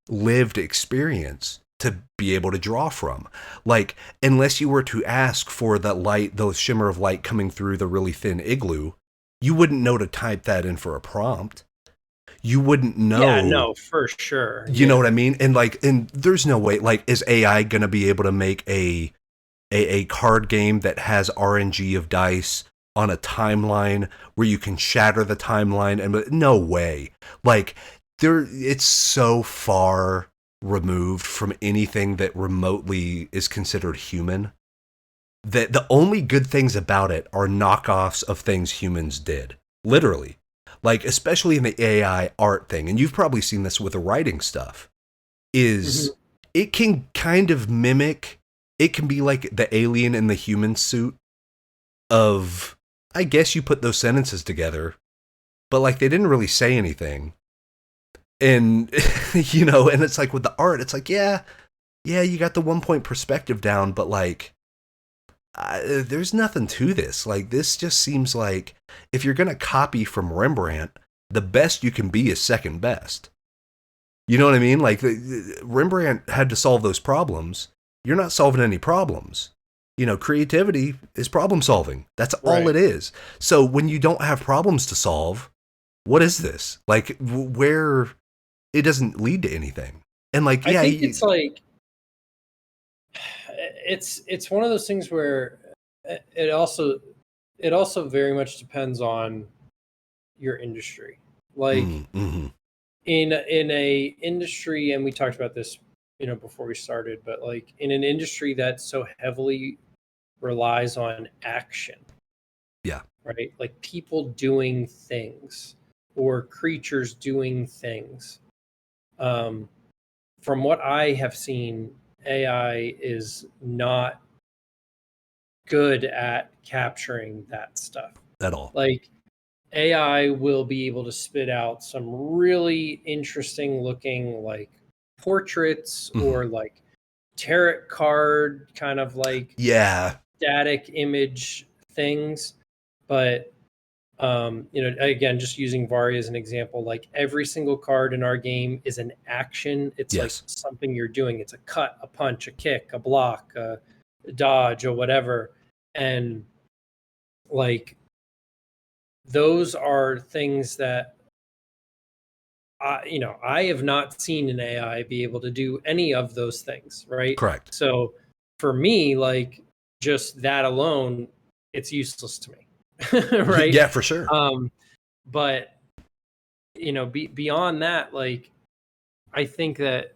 lived experience to be able to draw from. Like, unless you were to ask for that light, the shimmer of light coming through the really thin igloo, you wouldn't know to type that in for a prompt. You wouldn't know. Yeah, no, for sure. You know what I mean? And like, and there's no way, like, is AI going to be able to make a card game that has RNG of dice on a timeline where you can shatter the timeline? And no way. Like, it's so far removed from anything that remotely is considered human that the only good things about it are knockoffs of things humans did. Literally. Like, especially in the AI art thing, and you've probably seen this with the writing stuff, is it can kind of mimic, it can be like the alien in the human suit of, I guess you put those sentences together, but like they didn't really say anything. And, you know, and it's like with the art, it's like, yeah, you got the 1 point perspective down, but like, there's nothing to this. Like, this just seems like if you're going to copy from Rembrandt, the best you can be is second best. You know what I mean? Like, Rembrandt had to solve those problems. You're not solving any problems. You know, creativity is problem solving. That's all it is. So when you don't have problems to solve, what is this? Like, where it doesn't lead to anything. And like, yeah, I think it's like, it's one of those things where it also very much depends on your industry. Like in a industry, and we talked about this, you know, before we started, but like in an industry that so heavily relies on action. Yeah. Right? Like people doing things or creatures doing things. From what I have seen, AI is not good at capturing that stuff at all. Like, AI will be able to spit out some really interesting looking like portraits or like tarot card kind of like static image things. But you know, again, just using Varia as an example, like every single card in our game is an action. It's like something you're doing. It's a cut, a punch, a kick, a block, a dodge, or whatever. And like those are things that I have not seen an AI be able to do any of those things, right? Correct. So for me, like just that alone, it's useless to me. Right? Yeah, for sure. But you know, beyond that, like I think that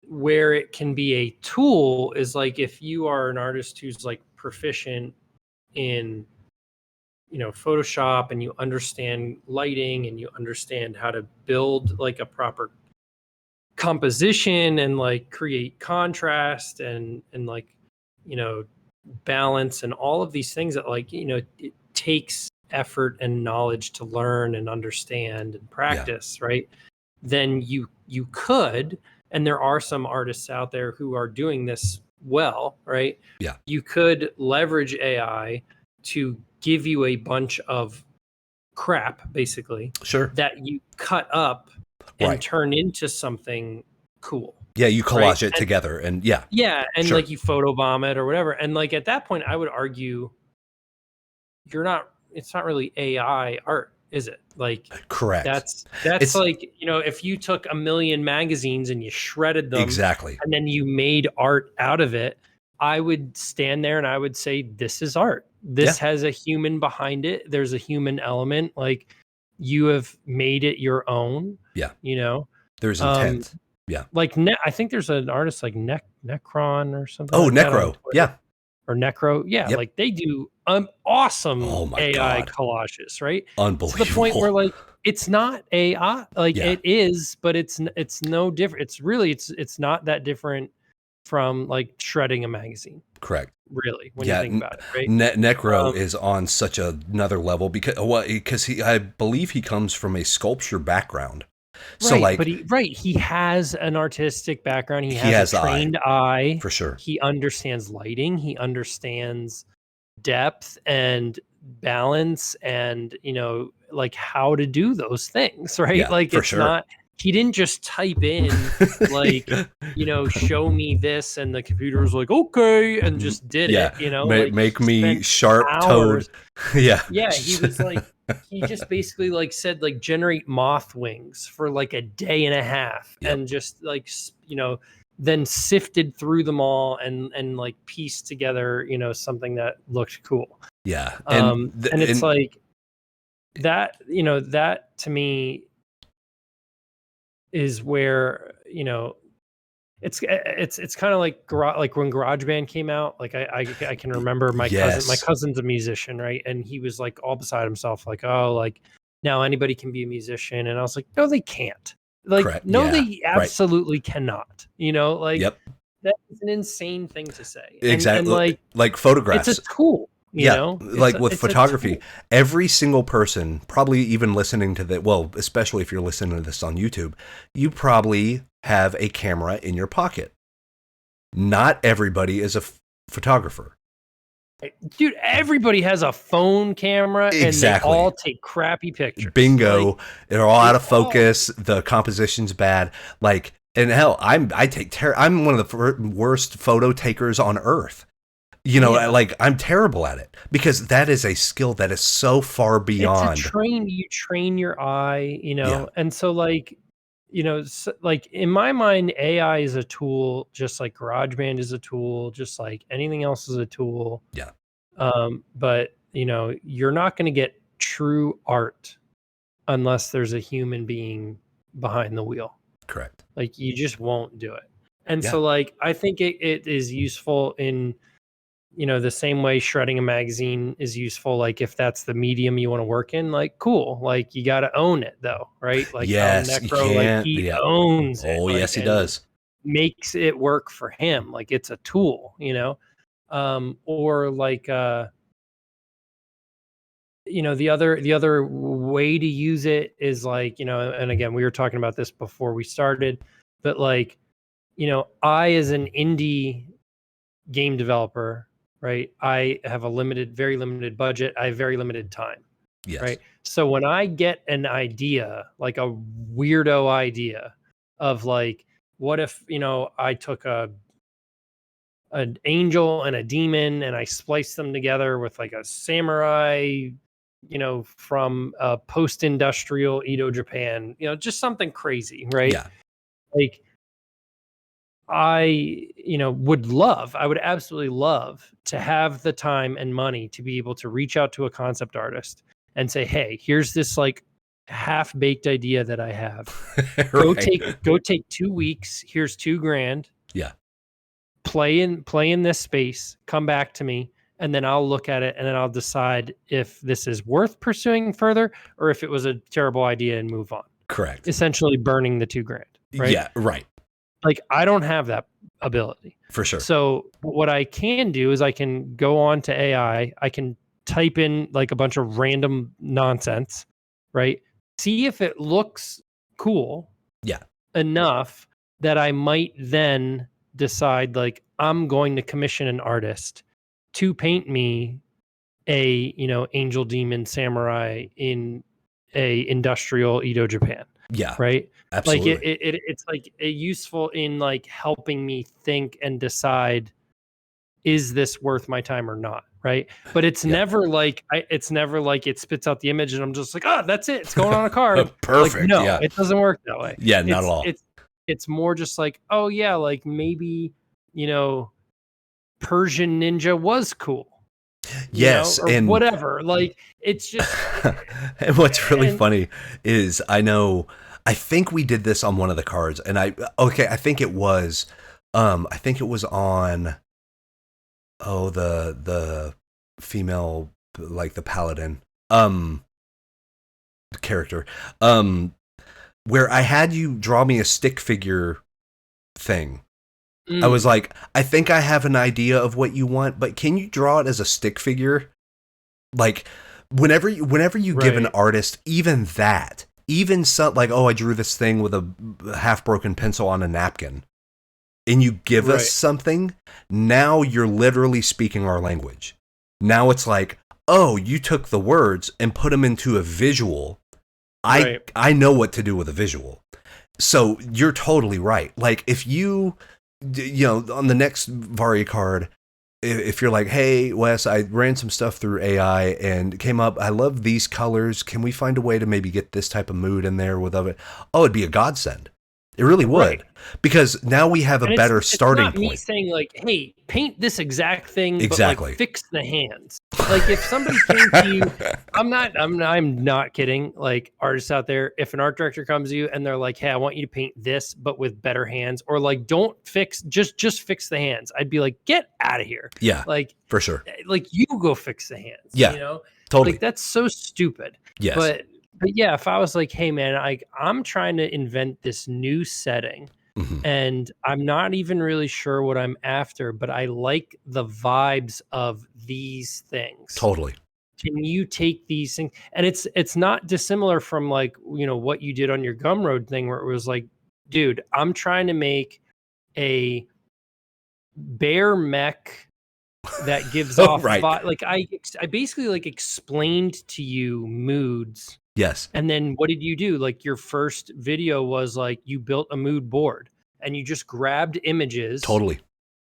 where it can be a tool is like if you are an artist who's like proficient in, you know, Photoshop, and you understand lighting and you understand how to build like a proper composition and like create contrast and like, you know, balance and all of these things that like, you know, it takes effort and knowledge to learn and understand and practice, right? Then you could, and there are some artists out there who are doing this well, right? Yeah. You could leverage AI to give you a bunch of crap, basically, that you cut up and turn into something cool. Yeah, you collage it together, and and like you photobomb it or whatever. And like at that point, I would argue it's not really AI art, is it? Like, correct. That's like, you know, if you took 1 million magazines and you shredded them and then you made art out of it, I would stand there and I would say, this is art. This has a human behind it. There's a human element. Like, you have made it your own. Yeah. You know, there's intent. Like I think there's an artist like Necron or something. Oh, like Necro. Or Necro. Yeah. Like they do awesome AI collages, right? Unbelievable. To the point where like it's not AI, like it is, but it's no different. It's really it's not that different from like shredding a magazine. Correct. really, when you Yeah, think about it, right? Necro is on such another level because I believe he comes from a sculpture background. So Right, like but he has an artistic background. He he has a has the eye trained eye. for sure. He understands lighting. He understands depth and balance, and like how to do those things, right? Yeah, Like for it's sure. not. He didn't just type in like show me this, and the computer was like okay, and just did Yeah, it. Like make he me spent sharp toed. hours. Yeah. Yeah, he was like, he just basically like said like generate moth wings for like a day and a half, Yep. and just like then sifted through them all, and like pieced together something that looked cool. Yeah. And it's like that, that to me is where it's kind of like like when GarageBand came out. Like I can remember my cousin. My yes. cousin's a musician, right? And he was like all beside himself, like, oh, like now anybody can be a musician. And I was like, no, they can't. Like, Correct. no, Yeah. they Right. absolutely cannot. Like Yep. that is an insane thing to say. And Exactly. Like it's a photographs. tool. Yeah, It's like with it's a photography, tool. every single person, probably even listening to especially if you're listening to this on YouTube, you probably have a camera in your pocket. Not everybody is a photographer. Dude, everybody has a phone camera, and they Exactly. all take crappy pictures. Bingo. Like, They're all out of all focus. The composition's bad. Like, and hell, I'm one of the worst photo takers on earth. Yeah. Like I'm terrible at it because that is a skill that is so far beyond. You train your eye, Yeah. and so like, like in my mind, AI is a tool, just like GarageBand is a tool, just like anything else is a tool. Yeah. But you're not going to get true art unless there's a human being behind the wheel. Correct. Like you just won't do it. And Yeah. so like I think it is useful in the same way shredding a magazine is useful. Like if that's the medium you want to work in, like cool. Like you got to own it though, right? Like how Yes, you Necro, like can't. he Yeah. owns it. Oh, Like, yes, he and does. makes it work for him. Like it's a tool, or like the other way to use it is like, and again, we were talking about this before we started, but like, I as an indie game developer, right? I have a very limited budget. I have very limited time, Yes. right? So when I get an idea, like a weirdo idea of like, what if, I took an angel and a demon and I spliced them together with like a samurai, from post-industrial Edo Japan, just something crazy, right? Yeah. Like I would absolutely love to have the time and money to be able to reach out to a concept artist and say, hey, here's this like half-baked idea that I have. Right. Go take 2 weeks. Here's $2,000. Yeah. Play in this space, come back to me, and then I'll look at it, and then I'll decide if this is worth pursuing further or if it was a terrible idea and move on. Correct. Essentially burning the $2,000, right? Yeah. Right. Like I don't have that ability. For sure. So what I can do is I can go on to AI, I can type in like a bunch of random nonsense, right? See if it looks cool Yeah. enough that I might then decide like I'm going to commission an artist to paint me a angel demon samurai in a industrial Edo Japan, Yeah. right? Absolutely. Like it's like useful in like helping me think and decide, is this worth my time or not, right? But it's Yeah. never like it's never like it spits out the image and I'm just like, oh, that's it, it's going on a card. Perfect. Like, no, Yeah. it doesn't work that way. Yeah. Not at all. It's more just like, oh yeah, like maybe, Persian Ninja was cool. Yes. Or And whatever. Like it's just and what's really and funny is I think we did this on one of the cards and I think it was on the female, like the paladin character, where I had you draw me a stick figure thing I was like, I think I have an idea of what you want, but can you draw it as a stick figure? Like, whenever you give an artist even that, even some, like, oh, I drew this thing with a half broken pencil on a napkin, and you give us something, now you're literally speaking our language. Now it's like, oh, you took the words and put them into a visual. I know what to do with a visual. So you're totally right. Like, if you know, on the next Varia card, if you're like, hey, Wes, I ran some stuff through AI and came up, I love these colors. Can we find a way to maybe get this type of mood in there with it? Oh, it'd be a godsend. It really would. Because now we have a better starting point. It's not me saying, like, hey, paint this exact thing, but like, fix the hands. Like, if somebody came to you, I'm not kidding. Like, artists out there, if an art director comes to you and they're like, hey, I want you to paint this, but with better hands, or like, don't fix, just fix the hands. I'd be like, get out of here. Yeah, like, for sure. Like, you go fix the hands. Yeah, you know, totally. Like, that's so stupid. Yes. But yeah, if I was like, hey man, I'm trying to invent this new setting. And I'm not even really sure what I'm after, but I like the vibes of these things. Totally. Can you take these things? And it's not dissimilar from, like, you know, what you did on your Gumroad thing, where it was like, dude, I'm trying to make a bear mech that gives off like I basically like explained to you moods. Yes. And then what did you do? Like, your first video was like, you built a mood board and you just grabbed images totally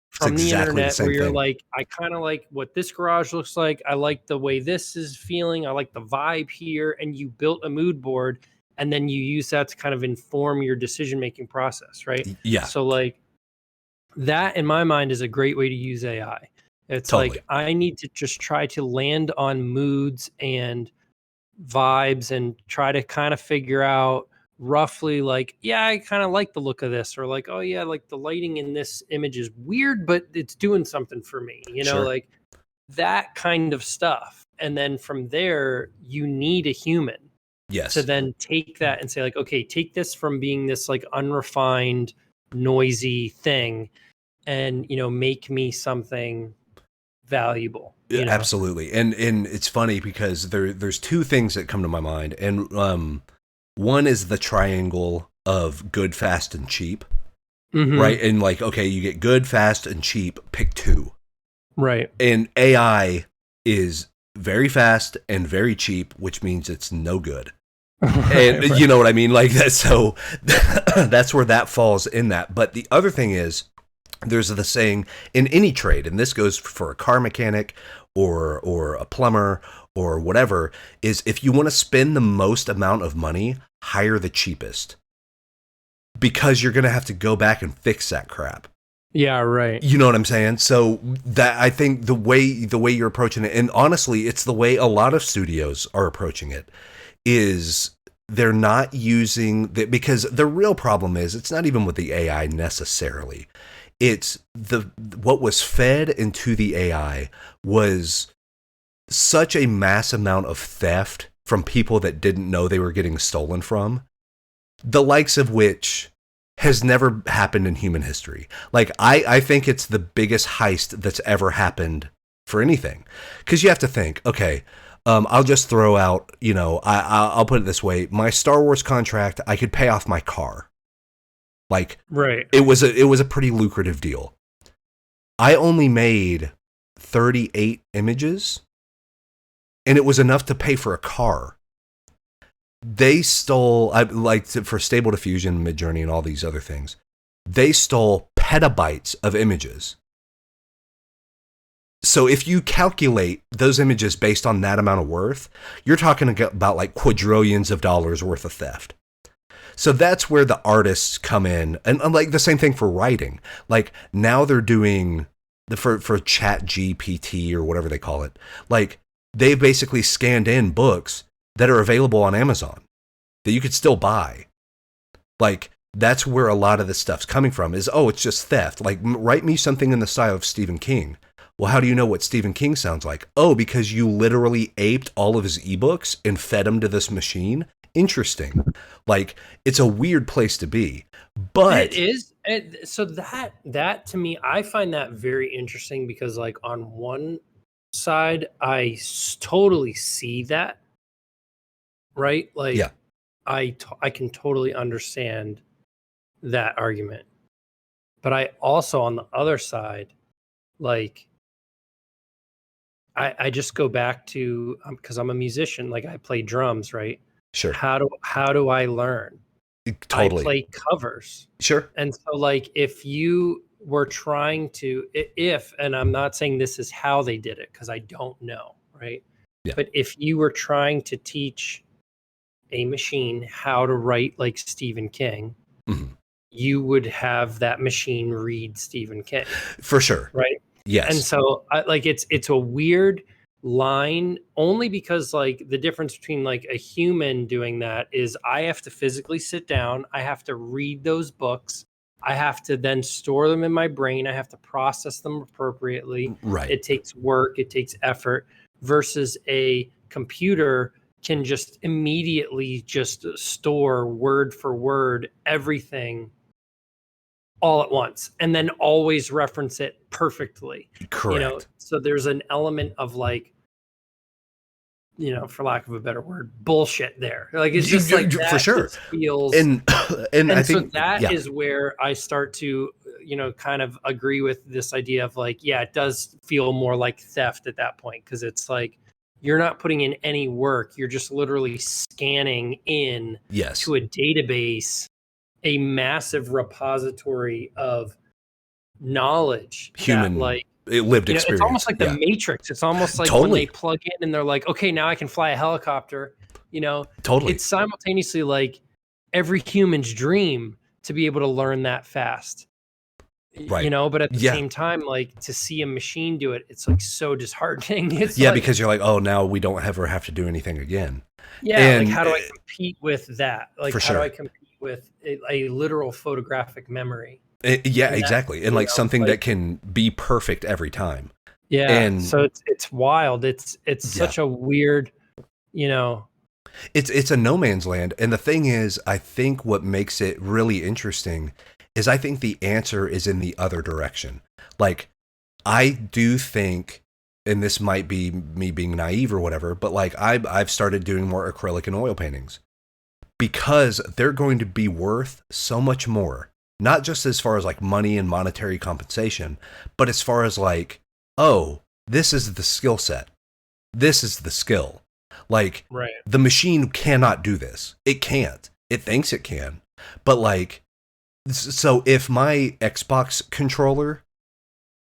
from the internet where you're like, I kind of like what this garage looks like. I like the way this is feeling. I like the vibe here. And you built a mood board, and then you use that to kind of inform your decision-making process. Right. Yeah. So like, that in my mind is a great way to use AI. It's like, I need to just try to land on moods and vibes and try to kind of figure out roughly, like, yeah, I kind of like the look of this, or like, oh yeah, like the lighting in this image is weird, but it's doing something for me, you know, like that kind of stuff. And then from there, you need a human to then take that and say, like, okay, take this from being this like unrefined, noisy thing, and, you know, make me something valuable. You know? Absolutely. And it's funny because there's two things that come to my mind. And one is the triangle of good, fast, and cheap. Right? And like, okay, you get good, fast, and cheap, pick two. Right. And AI is very fast and very cheap, which means it's no good. And you know what I mean? Like that. So that's where that falls in that. But the other thing is, there's the saying in any trade, and this goes for a car mechanic or a plumber or whatever, is if you want to spend the most amount of money, hire the cheapest. Because you're going to have to go back and fix that crap. Yeah, right. You know what I'm saying? So that, I think the way you're approaching it, and honestly, it's the way a lot of studios are approaching it, is they're not using the, because the real problem is, it's not even with the AI necessarily. It's what was fed into the AI was such a mass amount of theft from people that didn't know they were getting stolen from, the likes of which has never happened in human history. Like, I think it's the biggest heist that's ever happened for anything. Because you have to think, okay, I'll just throw out, you know, I'll put it this way. My Star Wars contract, I could pay off my car. Like, right. It was a pretty lucrative deal. I only made 38 images, and it was enough to pay for a car. They stole, for Stable Diffusion, Midjourney, and all these other things, they stole petabytes of images. So if you calculate those images based on that amount of worth, you're talking about like quadrillions of dollars worth of theft. So that's where the artists come in. And like the same thing for writing. Like now they're doing for Chat GPT or whatever they call it. Like they've basically scanned in books that are available on Amazon that you could still buy. Like that's where a lot of this stuff's coming from is, oh, it's just theft. Like write me something in the style of Stephen King. Well, how do you know what Stephen King sounds like? Oh, because you literally aped all of his ebooks and fed them to this machine. interesting. Like, it's a weird place to be, but it is. So that to me, I find that very interesting because, like, on one side, totally see that, right? Like, yeah, I can totally understand that argument, but I also, on the other side, like, I just go back to, because I'm a musician, like I play drums, right? sure, How do I learn? I totally, play covers. sure, And so, like, if you were trying to, if, and I'm not saying this is how they did it because I don't know, right? yeah, But if you were trying to teach a machine how to write like Stephen King, mhm. you would have that machine read Stephen King, For sure, right? And yes, so, like, it's a weird line only because, like, the difference between like a human doing that is I have to physically sit down, I have to read those books, I have to then store them in my brain, I have to process them appropriately. right, It takes work, it takes effort, versus a computer can just immediately just store word for word everything all at once and then always reference it perfectly. correct. So there's an element of, like, for lack of a better word, bullshit there. Like, it's just like For that sure, just feels. and and I And so think, that yeah, is where I start to, kind of agree with this idea of, like, yeah, it does feel more like theft at that point, because it's like you're not putting in any work, you're just literally scanning in yes, to a database, a massive repository of knowledge that, human like, lived it's almost experience, like the yeah, Matrix. It's almost like when they totally, plug in and they're like, okay, now I can fly a helicopter. You know, totally, it's simultaneously like every human's dream to be able to learn that fast. right, But at the yeah. same time, like, to see a machine do it, it's like so disheartening. It's Yeah, like, because you're like, oh, now we don't ever have to do anything again. yeah, like, And how do I compete with that? Like, for how do I sure. compete with a literal photographic memory? Yeah, And that, exactly. And like something like, that can be perfect every time. yeah. And So it's wild. It's yeah, such a weird, you know, it's a no man's land. And the thing is, I think what makes it really interesting is I think the answer is in the other direction. Like, I do think, and this might be me being naive or whatever, but like I've started doing more acrylic and oil paintings because they're going to be worth so much more. Not just as far as like money and monetary compensation, but as far as like, oh, this is the skill set. This is the skill. Like, right. the machine cannot do this. It can't. It thinks it can. But like, so if my Xbox controller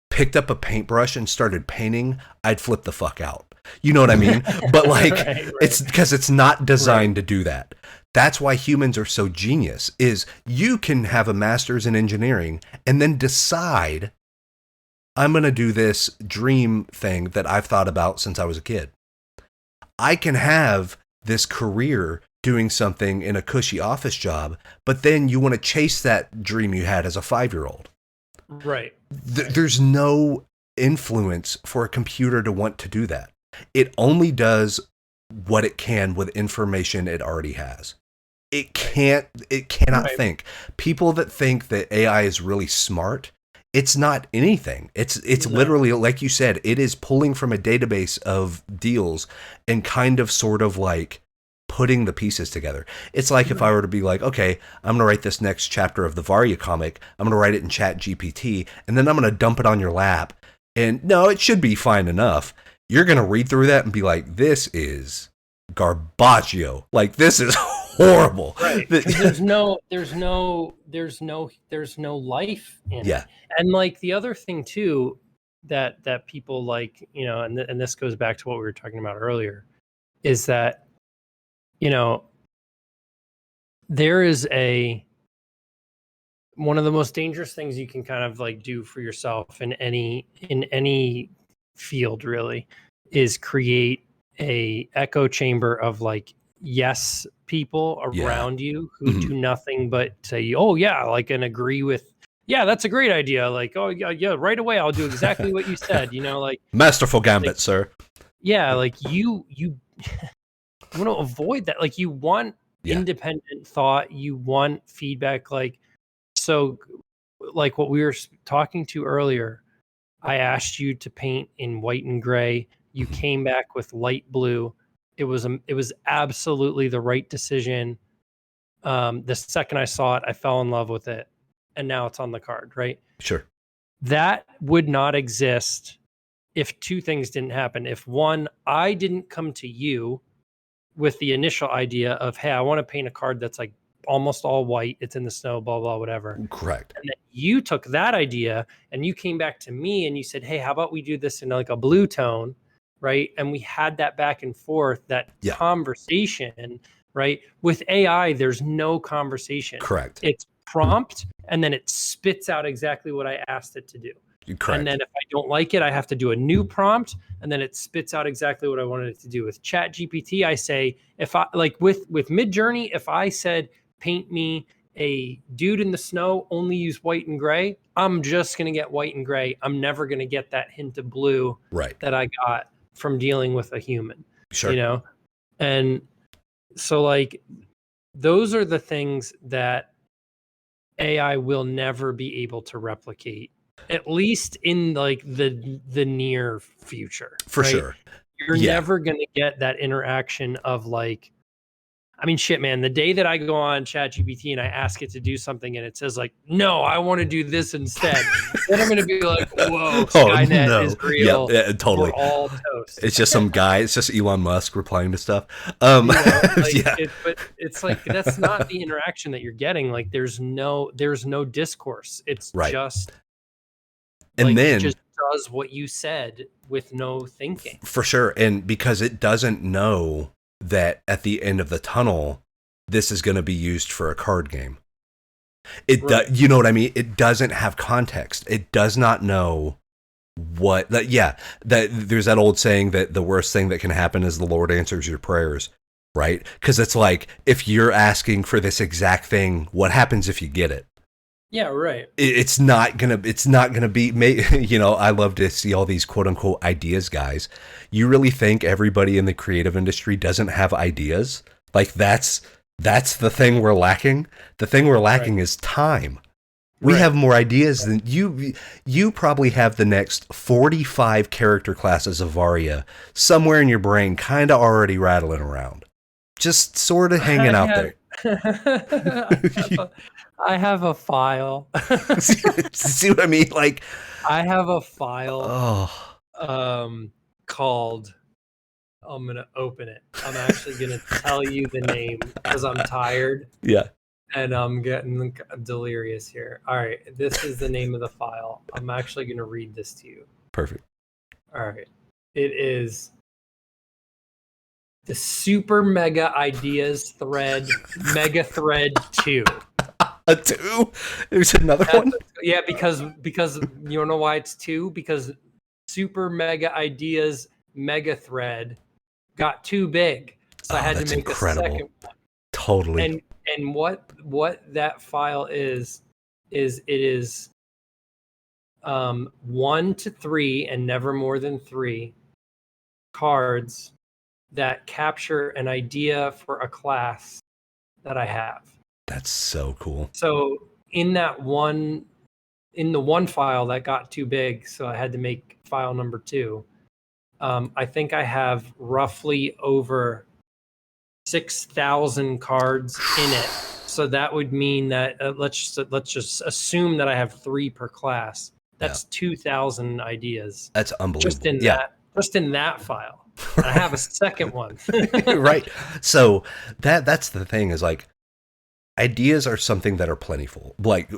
picked up a paintbrush and started painting, I'd flip the fuck out. You know what I mean? But like, Right, it's because it's not designed right. to do that. That's why humans are so genius, is you can have a master's in engineering and then decide, I'm going to do this dream thing that I've thought about since I was a kid. I can have this career doing something in a cushy office job, but then you want to chase that dream you had as a 5-year-old. Right. There's no influence for a computer to want to do that. It only does what it can with information it already has. It cannot Right. think. People that think that AI is really smart, it's not anything. It's No. literally, like you said, it is pulling from a database of deals and kind of sort of like putting the pieces together. It's like if I were to be like, okay, I'm going to write this next chapter of the Varia comic. I'm going to write it in Chat GPT, and then I'm going to dump it on your lap. And no, it should be fine enough. You're going to read through that and be like, this is garbaggio. Like, this is horrible. Right. 'Cause there's no life in Yeah. it. And, like, the other thing too that people, like, and this goes back to what we were talking about earlier, is that, you know, there is one of the most dangerous things you can kind of, like, do for yourself in any field, really, is create a echo chamber of, like, yes people Yeah. around you who Mhm. do nothing but say, oh yeah, like, and agree with, yeah, that's a great idea, like, oh yeah, yeah, right away I'll do exactly what you said, like, Masterful like, gambit, sir. yeah, like, you want to avoid that. Like, you want Yeah. independent thought. You want feedback. So like what we were talking to earlier, I asked you to paint in white and gray. You Mhm. came back with light blue. It was absolutely the right decision. The second I saw it, I fell in love with it, and now it's on the card, right? Sure. That would not exist if two things didn't happen. If one, I didn't come to you with the initial idea of, hey, I want to paint a card that's like almost all white, it's in the snow, blah, blah, whatever. Correct. And then you took that idea and you came back to me and you said, hey, how about we do this in like a blue tone? Right. And we had that back and forth, that Yeah. conversation, right? With AI, there's no conversation. Correct. It's prompt and then it spits out exactly what I asked it to do. Correct. And then if I don't like it, I have to do a new prompt, and then it spits out exactly what I wanted it to do. With Chat GPT, I say, if I like with Midjourney, if I said paint me a dude in the snow, only use white and gray, I'm just gonna get white and gray. I'm never gonna get that hint of blue Right. that I got from dealing with a human. Sure. You know? And so like those are the things that AI will never be able to replicate, at least in like the near future. For right? sure. You're never going to get that interaction of like, I mean, shit, man, the day that I go on ChatGPT and I ask it to do something and it says like, no, I want to do this instead, then I'm going to be like, whoa, Skynet is real. Yeah, totally. We're all toast. It's just some guy. It's just Elon Musk replying to stuff. Yeah. But it's like, that's not the interaction that you're getting. Like there's no discourse. It's just, and like, then it just does what you said with no thinking. For sure. And because it doesn't know that at the end of the tunnel, this is going to be used for a card game. You know what I mean? It doesn't have context. It does not know what that there's that old saying that the worst thing that can happen is the Lord answers your prayers, right? Because it's like, if you're asking for this exact thing, what happens if you get it? Yeah, right. It's not gonna be, you know, I love to see all these quote unquote ideas guys. You really think everybody in the creative industry doesn't have ideas? Like that's the thing we're lacking. The thing we're lacking is time. We have more ideas than you probably have the next 45 character classes of Varia somewhere in your brain kind of already rattling around. Just sort of hanging out there. I have a file. See what I mean? Like, I have a file called, I'm going to open it. I'm actually going to tell you the name because I'm tired. Yeah. And I'm getting delirious here. All right. This is the name of the file. I'm actually going to read this to you. Perfect. All right. It is the Super Mega Ideas Thread, Mega Thread 2. A 2? There's another one? Yeah, because you don't know why it's 2? Because Super Mega Ideas Mega Thread got too big. So I had to make a second one. Totally. And what that file is it is 1 to 3 and never more than 3 cards that capture an idea for a class that I have. That's so cool. So in the one file that got too big, so I had to make file number 2. I think I have roughly over 6,000 cards in it. So that would mean that let's just assume that I have 3 per class. That's 2,000 ideas. That's unbelievable. Just in that file. And I have a second one. Right. So that's the thing is like, ideas are something that are plentiful. Like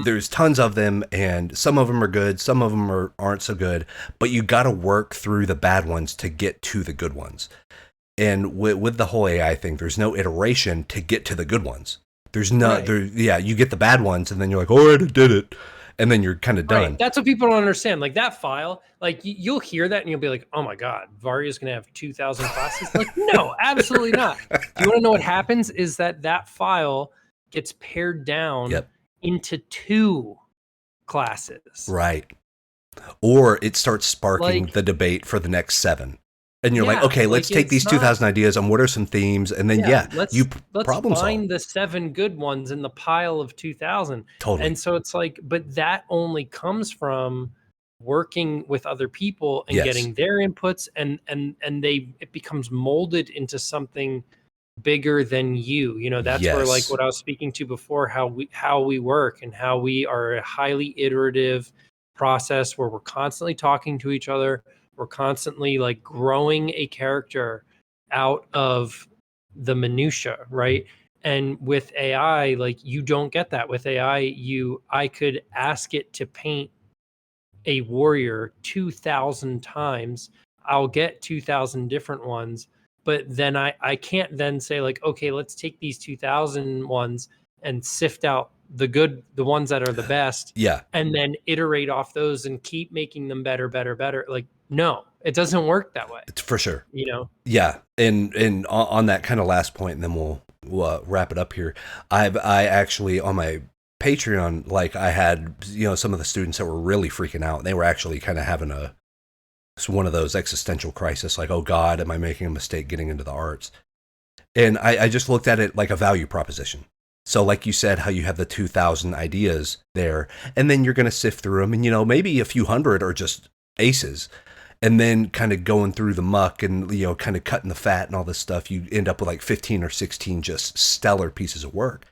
there's tons of them, and some of them are good, some of them aren't so good, but you got to work through the bad ones to get to the good ones. And with the whole AI thing, there's no iteration to get to the good ones. There's not you get the bad ones and then you're like, all right, I did it. And then you're kind of done. Right. That's what people don't understand. Like that file, like you'll hear that and you'll be like, oh my God, Varia's going to have 2,000 classes. Like, no, absolutely not. You want to know what happens is that file gets pared down into 2 classes. Right. Or it starts sparking the debate for the next 7. And you're like, Yeah, okay, let's like take it's these not. 2000 ideas and what are some themes? And then, Yeah, yeah, you let's problem solve. find the 7 good ones in the pile of 2,000. Totally. And so it's like, but that only comes from working with other people and Yes. getting their inputs, and it becomes molded into something bigger than you. You know, that's where, like, Yes. what I was speaking to before, how we work and how we are a highly iterative process where we're constantly talking to each other. We're constantly like growing a character out of the minutia, right? And with AI, like, you don't get that. With AI, I could ask it to paint a warrior 2,000 times. I'll get 2,000 different ones, but then I can't then say, like, okay, let's take these 2,000 ones and sift out the ones that are the best, Yeah, and then iterate off those and keep making them better, better, better. Like, no, it doesn't work that way, it's for sure. you know? Yeah, and on that kind of last point, and then we'll wrap it up here. I actually on my Patreon, like I had some of the students that were really freaking out. They were actually kind of having it's one of those existential crisis, like, oh God, am I making a mistake getting into the arts? And I just looked at it like a value proposition. So like you said, how you have the 2000 ideas there, and then you're going to sift through them, and maybe a few hundred are just aces, and then kind of going through the muck and kind of cutting the fat and all this stuff, you end up with like 15 or 16 just stellar pieces of work.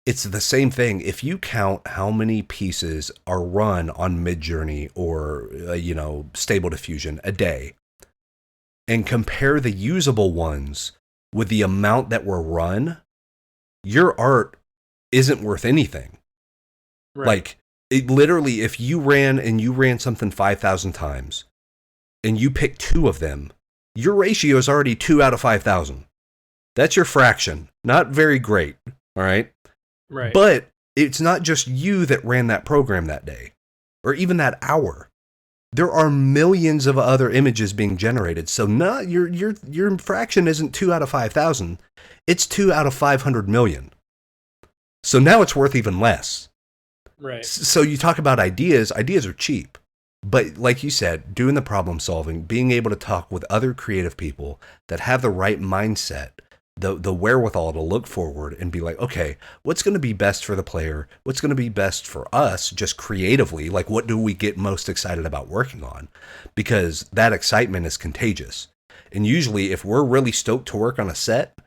It's the same thing. If you count how many pieces are run on Midjourney or Stable Diffusion a day, and compare the usable ones with the amount that were run, your art isn't worth anything. Right. Like, it literally, if you ran something 5,000 times and you pick 2 of them, your ratio is already 2 out of 5,000. That's your fraction. Not very great. All right. Right. But it's not just you that ran that program that day or even that hour. There are millions of other images being generated. So not your fraction isn't 2 out of 5,000. It's 2 out of 500 million. So now it's worth even less. Right. So you talk about ideas. Ideas are cheap. But like you said, doing the problem solving, being able to talk with other creative people that have the right mindset, the wherewithal to look forward and be like, okay, what's going to be best for the player? What's going to be best for us just creatively? Like, what do we get most excited about working on? Because that excitement is contagious. And usually if we're really stoked to work on a set,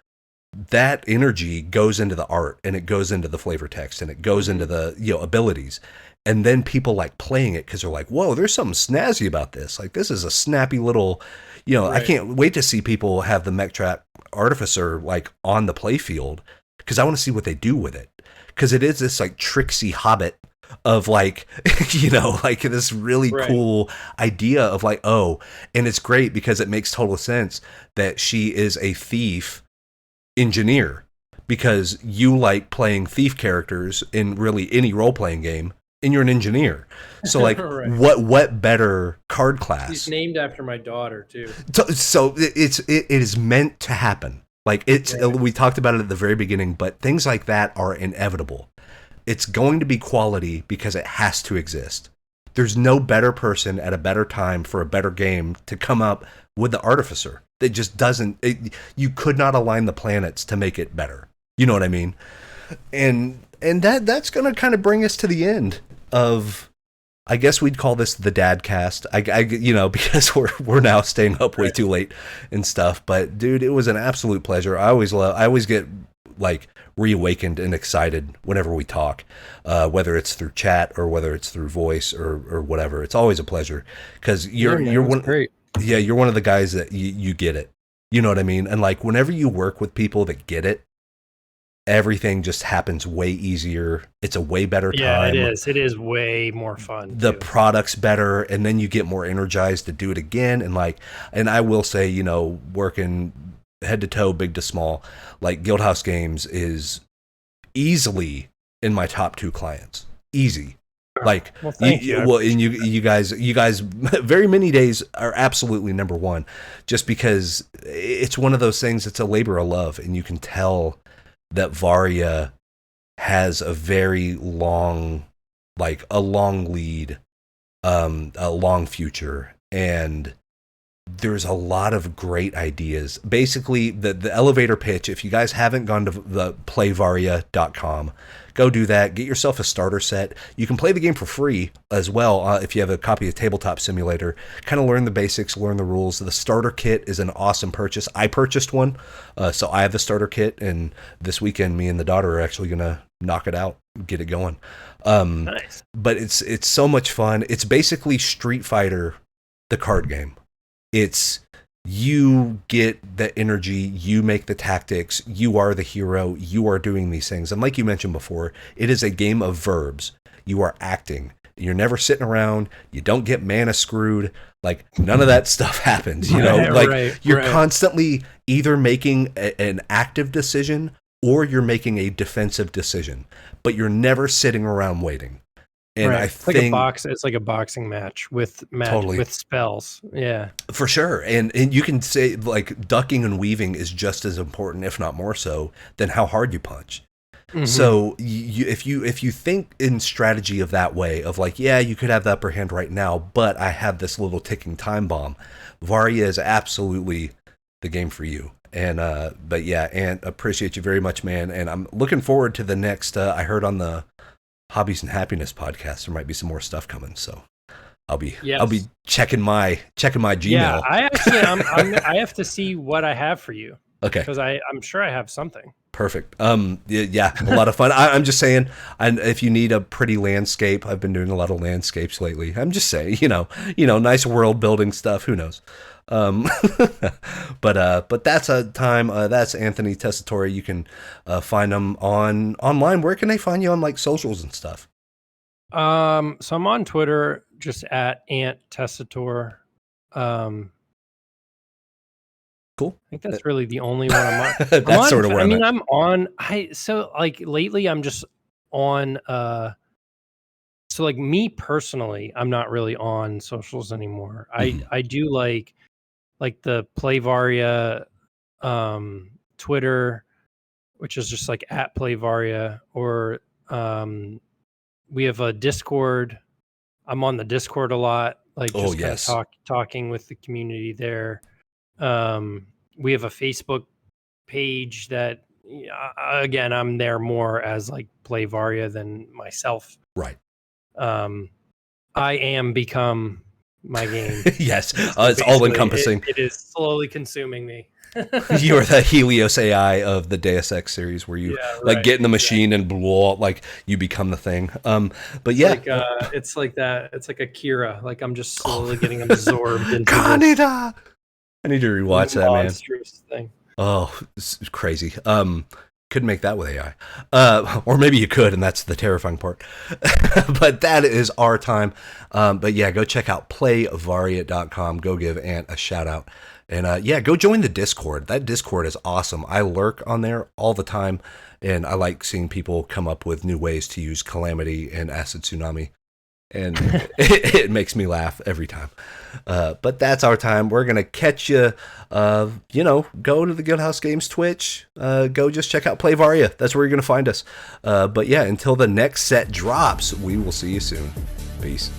that energy goes into the art and it goes into the flavor text and it goes into the abilities. And then people like playing it because they're like, whoa, there's something snazzy about this. Like, this is a snappy little, Right. I can't wait to see people have the mech trap artificer like on the play field because I want to see what they do with it. Because it is this like tricksy hobbit of like, like this really Right. cool idea of like, oh, and it's great because it makes total sense that she is a thief engineer because you like playing thief characters in really any role-playing game and you're an engineer. So like Right. what better card class? She's named after my daughter too. So it is meant to happen. Like Right. we talked about it at the very beginning, but things like that are inevitable. It's going to be quality because it has to exist. There's no better person at a better time for a better game to come up with the artificer. It just doesn't. You could not align the planets to make it better. You know what I mean? And that's going to kind of bring us to the end of, I guess we'd call this the dad cast. Because we're now staying up way too late and stuff. But dude, it was an absolute pleasure. I always get like reawakened and excited whenever we talk, whether it's through chat or whether it's through voice or whatever. It's always a pleasure because you're one. Great. Yeah, you're one of the guys that you get it. You know what I mean? And like whenever you work with people that get it, everything just happens way easier. It's a way better time. Yeah, it is. It is way more fun. The too. product's better, and then you get more energized to do it again. And I will say, working head to toe, big to small, like Guildhouse Games is easily in my top 2 clients. Easy. Like, well, thank you. Well, and you guys, very many days are absolutely number 1, just because it's one of those things. It's a labor of love, and you can tell that Varia has a very long, like a long lead, a long future, and there's a lot of great ideas. Basically, the elevator pitch, if you guys haven't gone to the playvaria.com, go do that. Get yourself a starter set. You can play the game for free as well if you have a copy of Tabletop Simulator. Kind of learn the basics, learn the rules. The starter kit is an awesome purchase. I purchased one, so I have the starter kit, and this weekend me and the daughter are actually going to knock it out, get it going. Nice. But it's so much fun. It's basically Street Fighter, the card game. It's you get the energy, you make the tactics, you are the hero, you are doing these things. And like you mentioned before, it is a game of verbs. You are acting. You're never sitting around. You don't get mana screwed. Like, none of that stuff happens. You know, you're constantly either making an active decision or you're making a defensive decision, but you're never sitting around waiting. And I think it's like a boxing match with spells. Yeah, for sure. And you can say like ducking and weaving is just as important, if not more so, than how hard you punch. Mm-hmm. So if you think in strategy of that way of like, yeah, you could have the upper hand right now, but I have this little ticking time bomb. Varia is absolutely the game for you. And but yeah, Ant, appreciate you very much, man. And I'm looking forward to the next. I heard on the Hobbies and Happiness podcast there might be some more stuff coming, so I'll be checking my Gmail. Yeah, I have to see what I have for you. Okay, because I'm sure I have something. Perfect. Yeah, a lot of fun. I'm just saying, and if you need a pretty landscape, I've been doing a lot of landscapes lately. I'm just saying, you know, nice world building stuff. Who knows? But that's a time. That's Anthony Tessitore. You can find him online. Where can they find you on like socials and stuff? So I'm on Twitter, just at Ant Tessitore. Cool. I think that's really the only one I'm on. That's sort of where I'm on. So like lately, I'm just on. So like me personally, I'm not really on socials anymore. Mm-hmm. I do like the Play Varia Twitter, which is just like at Play Varia, or we have a Discord. I'm on the Discord a lot, like just talking with the community there. We have a Facebook page that, again, I'm there more as like Play Varia than myself. Right. I am become my game. Yes, it's all encompassing. It is slowly consuming me. You are the Helios AI of the Deus Ex series, where you get in the machine and blow up, like you become the thing. But yeah, it's like that. It's like Akira. Like I'm just slowly getting absorbed into Kaneda. I need to rewatch that, man. Thing. Oh, it's crazy. Couldn't make that with AI. Or maybe you could, and that's the terrifying part. But that is our time. But yeah, go check out playvaria.com. Go give Ant a shout out. And yeah, go join the Discord. That Discord is awesome. I lurk on there all the time, and I like seeing people come up with new ways to use Calamity and Acid Tsunami. And it makes me laugh every time. But that's our time. We're going to catch you, go to the Guildhouse Games Twitch. Go just check out Play Varia. That's where you're going to find us. But yeah, until the next set drops, we will see you soon. Peace.